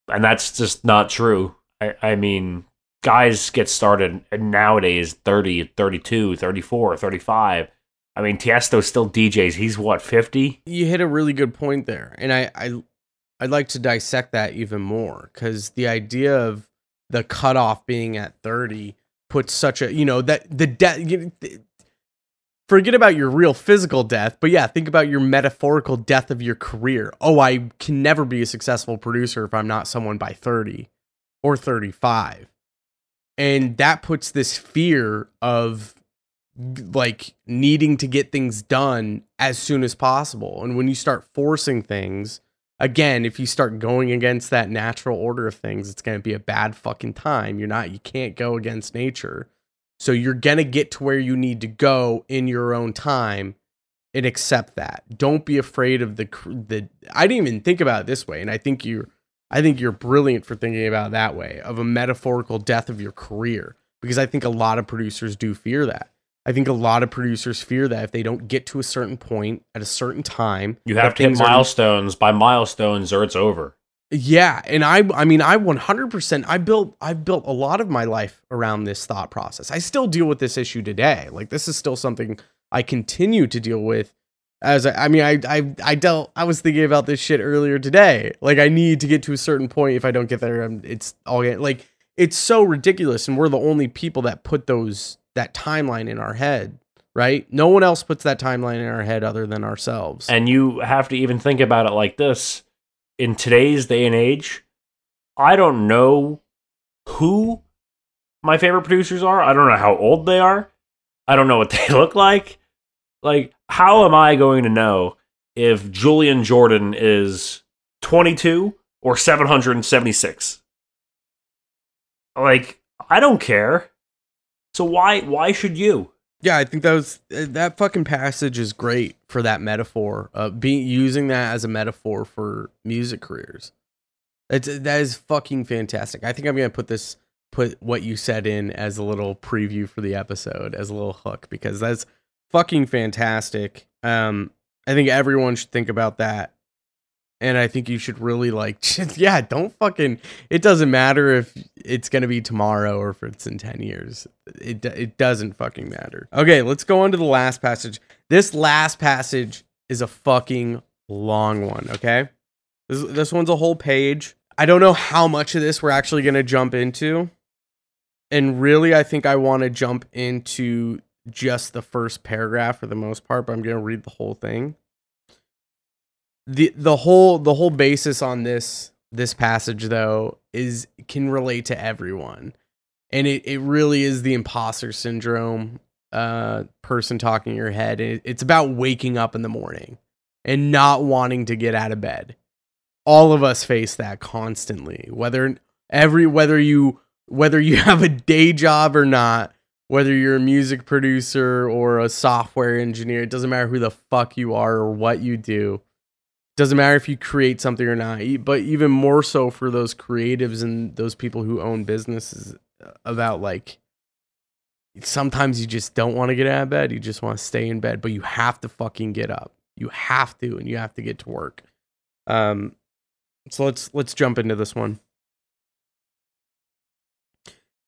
And that's just not true. I mean, guys get started nowadays 30, 32, 34, 35. I mean, Tiesto still DJs. He's what, 50? You hit a really good point there. And I'd like to dissect that even more, because the idea of the cutoff being at 30 puts such a, that the death, forget about your real physical death, but yeah, think about your metaphorical death of your career. Oh, I can never be a successful producer if I'm not someone by 30 or 35. And that puts this fear of like needing to get things done as soon as possible. And when you start forcing things, again, if you start going against that natural order of things, it's going to be a bad fucking time. You can't go against nature. So you're going to get to where you need to go in your own time and accept that. Don't be afraid of the I didn't even think about it this way. And I think you're brilliant for thinking about it that way, of a metaphorical death of your career, because I think a lot of producers do fear that. I think a lot of producers fear that if they don't get to a certain point at a certain time, you have to hit milestones by milestones or it's over. Yeah, and I mean, I 100%. I've built a lot of my life around this thought process. I still deal with this issue today. Like, this is still something I continue to deal with. I was thinking about this shit earlier today. Like, I need to get to a certain point. If I don't get there, it's so ridiculous. And we're the only people that put that timeline in our head, right? No one else puts that timeline in our head other than ourselves. And you have to even think about it like this. In today's day and age, I don't know who my favorite producers are. I don't know how old they are. I don't know what they look like. Like, how am I going to know if Julian Jordan is 22 or 776? Like, I don't care. So why should you? Yeah, I think that fucking passage is great for that metaphor of using that as a metaphor for music careers. That is fucking fantastic. I think I'm gonna put what you said in as a little preview for the episode, as a little hook, because that's fucking fantastic. I think everyone should think about that. And I think you should really don't fucking, it doesn't matter if it's going to be tomorrow or if it's in 10 years. It doesn't fucking matter. Okay, let's go on to the last passage. This last passage is a fucking long one, okay? This one's a whole page. I don't know how much of this we're actually going to jump into. And really, I think I want to jump into just the first paragraph for the most part, but I'm going to read the whole thing. The whole basis on this passage, though, can relate to everyone, and it really is the imposter syndrome person talking in your head. It's about waking up in the morning and not wanting to get out of bed. All of us face that constantly, whether you have a day job or not, whether you're a music producer or a software engineer. It doesn't matter who the fuck you are or what you do. Doesn't matter if you create something or not, but even more so for those creatives and those people who own businesses, about like, sometimes you just don't want to get out of bed. You just want to stay in bed, but you have to fucking get up. You have to, and you have to get to work. So let's jump into this one.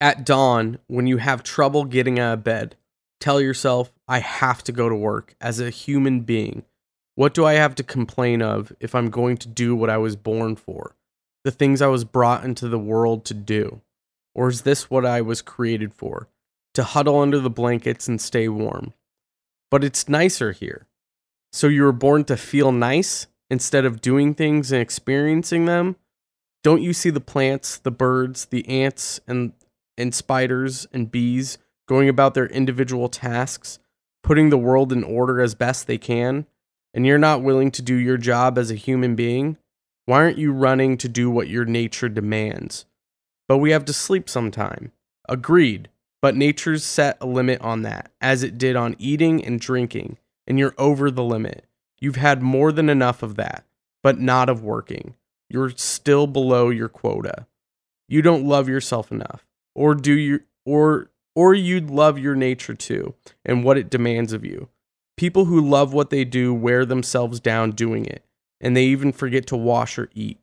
At dawn, when you have trouble getting out of bed, tell yourself, I have to go to work as a human being. What do I have to complain of if I'm going to do what I was born for? The things I was brought into the world to do? Or is this what I was created for? To huddle under the blankets and stay warm. But it's nicer here. So you were born to feel nice instead of doing things and experiencing them? Don't you see the plants, the birds, the ants, and spiders and bees going about their individual tasks, putting the world in order as best they can, and you're not willing to do your job as a human being? Why aren't you running to do what your nature demands? But we have to sleep sometime. Agreed, but nature's set a limit on that, as it did on eating and drinking, and you're over the limit. You've had more than enough of that, but not of working. You're still below your quota. You don't love yourself enough. Or do you, or you'd love your nature too, and what it demands of you. People who love what they do wear themselves down doing it, and they even forget to wash or eat.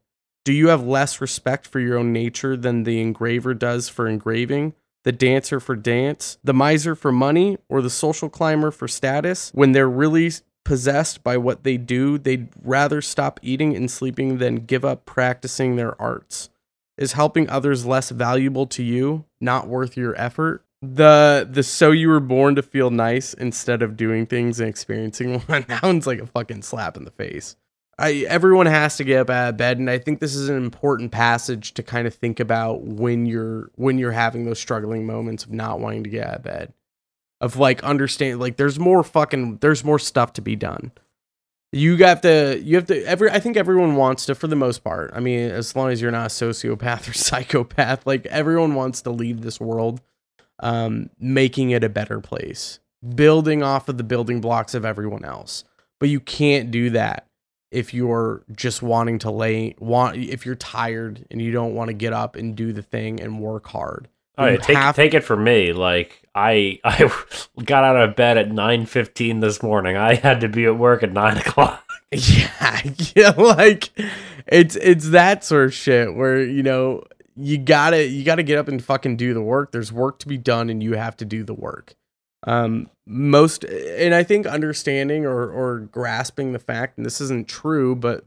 Do you have less respect for your own nature than the engraver does for engraving, the dancer for dance, the miser for money, or the social climber for status? When they're really possessed by what they do, they'd rather stop eating and sleeping than give up practicing their arts. Is helping others less valuable to you, not worth your effort? The so you were born to feel nice instead of doing things and experiencing one, that one's like a fucking slap in the face. Everyone has to get up out of bed, and I think this is an important passage to kind of think about when you're having those struggling moments of not wanting to get out of bed. Of like understand, like there's more stuff to be done. You have to I think everyone wants to, for the most part. I mean, as long as you're not a sociopath or psychopath, like everyone wants to leave this world making it a better place, building off of the building blocks of everyone else. But you can't do that if you're just wanting to if you're tired and you don't want to get up and do the thing and work hard. Oh, yeah, take it from me. Like I got out of bed at 9:15 this morning. I had to be at work at 9 o'clock. Yeah, like it's that sort of shit where you gotta get up and fucking do the work. There's work to be done, and you have to do the work. And I think understanding or grasping the fact, and this isn't true, but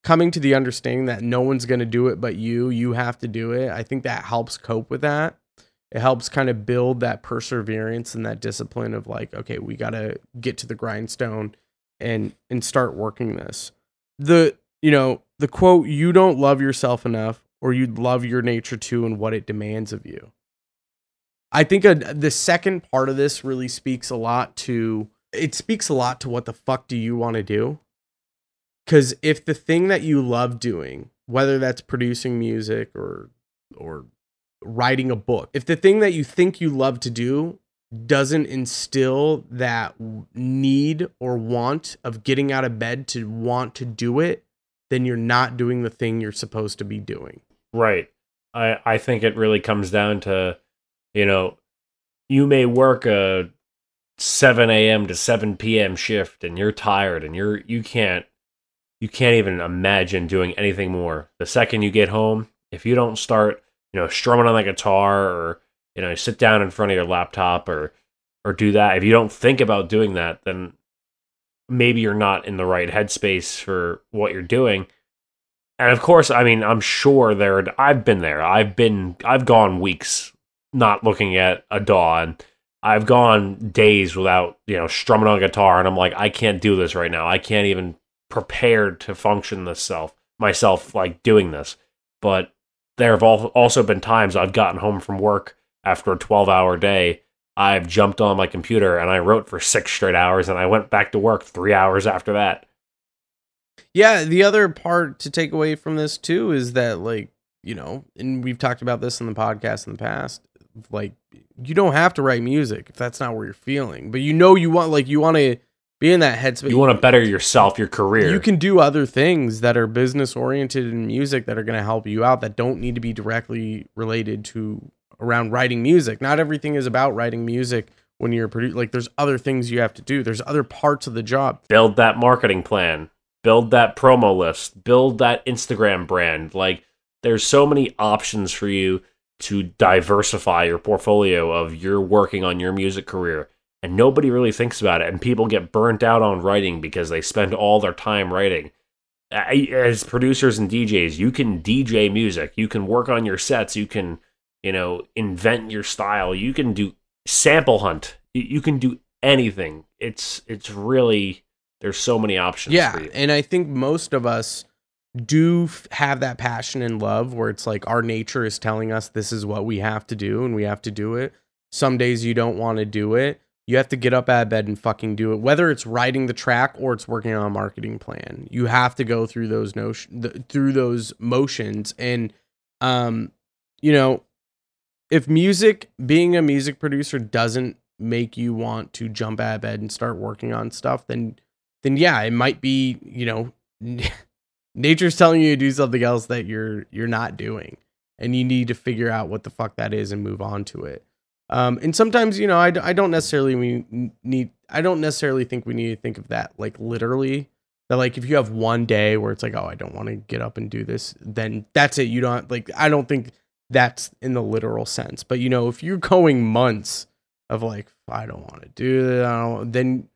coming to the understanding that no one's gonna do it but you have to do it. I think that helps cope with that. It helps kind of build that perseverance and that discipline of like, okay, we got to get to the grindstone and start working this. The quote, you don't love yourself enough, or you'd love your nature too and what it demands of you. I think the second part of this really speaks a lot to what the fuck do you want to do? Because if the thing that you love doing, whether that's producing music or writing a book, if the thing that you think you love to do doesn't instill that need or want of getting out of bed to want to do it, then you're not doing the thing you're supposed to be doing. Right. I think it really comes down to, you may work a 7 a.m. to 7 p.m. shift and you're tired and you can't even imagine doing anything more. The second you get home, if you don't start strumming on the guitar or, sit down in front of your laptop or do that. If you don't think about doing that, then maybe you're not in the right headspace for what you're doing. And of course, I mean, I'm sure I've been there. I've gone weeks not looking at a DAW, and I've gone days without, strumming on a guitar. And I'm like, I can't do this right now. I can't even prepare to function myself like doing this. But there have also been times I've gotten home from work after a 12-hour day. I've jumped on my computer and I wrote for 6 straight hours, and I went back to work 3 hours after that. Yeah, the other part to take away from this too is that, like, and we've talked about this in the podcast in the past, like, you don't have to write music if that's not where you're feeling. But you want to be in that headspace. You want to better yourself, your career. You can do other things that are business oriented in music that are going to help you out, that don't need to be directly related to around writing music. Not everything is about writing music when you're like, there's other things you have to do. There's other parts of the job. Build that marketing plan, build that promo list, build that Instagram brand. Like, there's so many options for you to diversify your portfolio of you're working on your music career. And nobody really thinks about it. And people get burnt out on writing because they spend all their time writing. As producers and DJs, you can DJ music. You can work on your sets. You can, invent your style. You can do sample hunt. You can do anything. It's really, there's so many options. Yeah, for you. and I think most of us do have that passion and love where it's like our nature is telling us this is what we have to do and we have to do it. Some days you don't want to do it. You have to get up out of bed and fucking do it. Whether it's writing the track or it's working on a marketing plan, you have to go through those those motions. And, if being a music producer doesn't make you want to jump out of bed and start working on stuff, then yeah, it might be, nature's telling you to do something else that you're not doing, and you need to figure out what the fuck that is and move on to it. And sometimes, I don't necessarily think we need to think of that like literally, that like if you have one day where it's like, oh, I don't want to get up and do this, then that's it. You don't like, I don't think that's in the literal sense, but if you're going months of like, I don't want to do that, then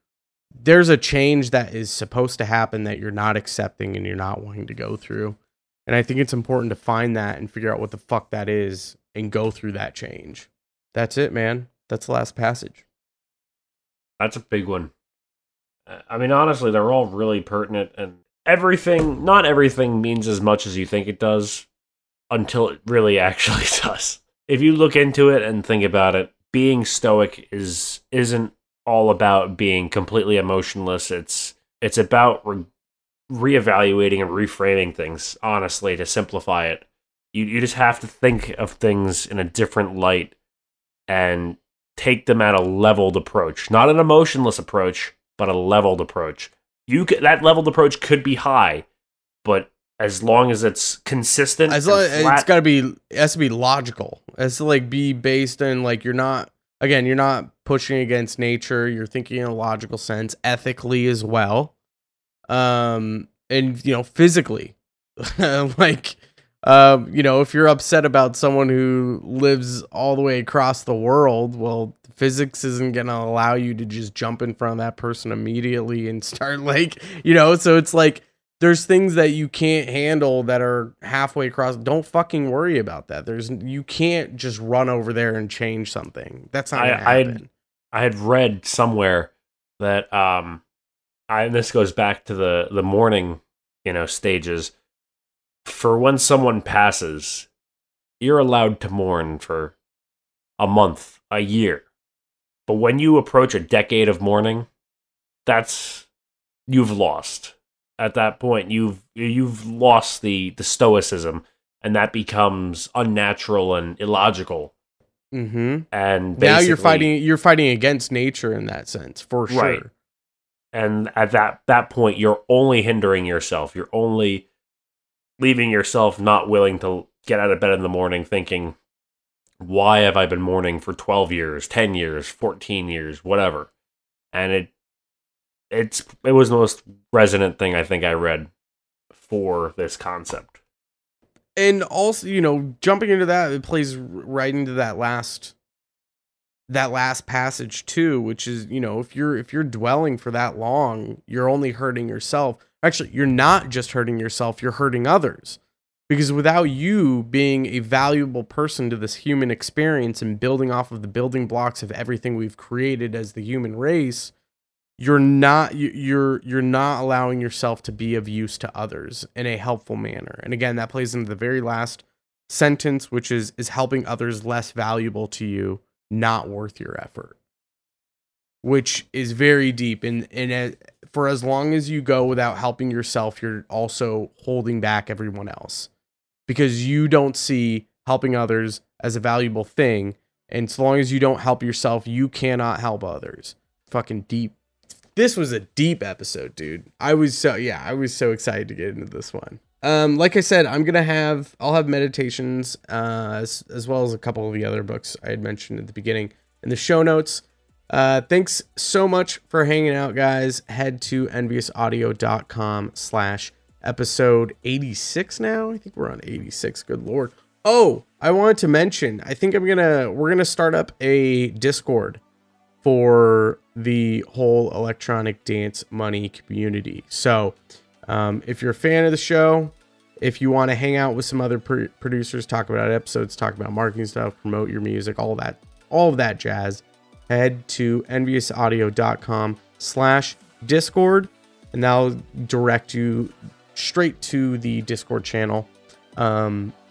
there's a change that is supposed to happen that you're not accepting and you're not wanting to go through. And I think it's important to find that and figure out what the fuck that is and go through that change. That's it, man. That's the last passage. That's a big one. I mean, honestly, they're all really pertinent, and not everything means as much as you think it does until it really actually does. If you look into it and think about it, being stoic isn't all about being completely emotionless. It's about reevaluating and reframing things, honestly, to simplify it. You just have to think of things in a different light and take them at a leveled approach. Not an emotionless approach, but a leveled approach. That leveled approach could be high, but as long as it's consistent, it's has to be logical. It has to like be based in like you're not pushing against nature. You're thinking in a logical sense, ethically as well, and physically, like. If you're upset about someone who lives all the way across the world, well, physics isn't going to allow you to just jump in front of that person immediately and start so it's like, there's things that you can't handle that are halfway across. Don't fucking worry about that. You can't just run over there and change something. That's not going to happen. I had read somewhere that, and this goes back to the mourning, stages. For when someone passes, you're allowed to mourn for a month, a year. But when you approach a decade of mourning, you've lost. At that point, you've lost the stoicism, and that becomes unnatural and illogical. Mm-hmm. And now you're fighting against nature in that sense, for sure. Right. And at that point, you're only hindering yourself. You're only leaving yourself not willing to get out of bed in the morning thinking, why have I been mourning for 12 years, 10 years, 14 years, whatever. And it was the most resonant thing I think I read for this concept. And also, jumping into that, it plays right into that last passage too, which is, if you're dwelling for that long, you're only hurting yourself. Actually, you're not just hurting yourself, you're hurting others. Because without you being a valuable person to this human experience and building off of the building blocks of everything we've created as the human race, you're not allowing yourself to be of use to others in a helpful manner. And again, that plays into the very last sentence, which is helping others less valuable to you, not worth your effort. Which is very deep, and for as long as you go without helping yourself, you're also holding back everyone else, because you don't see helping others as a valuable thing, and so long as you don't help yourself, you cannot help others. Fucking deep. This was a deep episode, dude. I was so excited to get into this one. Like I said, I'll have meditations as well as a couple of the other books I had mentioned at the beginning in the show notes. Thanks so much for hanging out, guys. Head to enviousaudio.com/episode 86 now. I think we're on 86. Good Lord. Oh, I wanted to mention, I think we're gonna start up a Discord for the whole electronic dance money community. So if you're a fan of the show, if you want to hang out with some other producers, talk about episodes, talk about marketing stuff, promote your music, all of that jazz, head to enviousaudio.com/Discord, and that'll direct you straight to the Discord channel.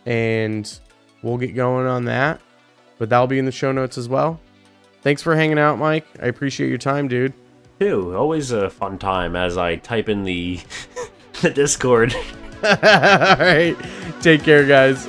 And we'll get going on that, but that'll be in the show notes as well. Thanks for hanging out, Mike. I appreciate your time, dude. Too. Always a fun time as I type in the the Discord. All right. Take care, guys.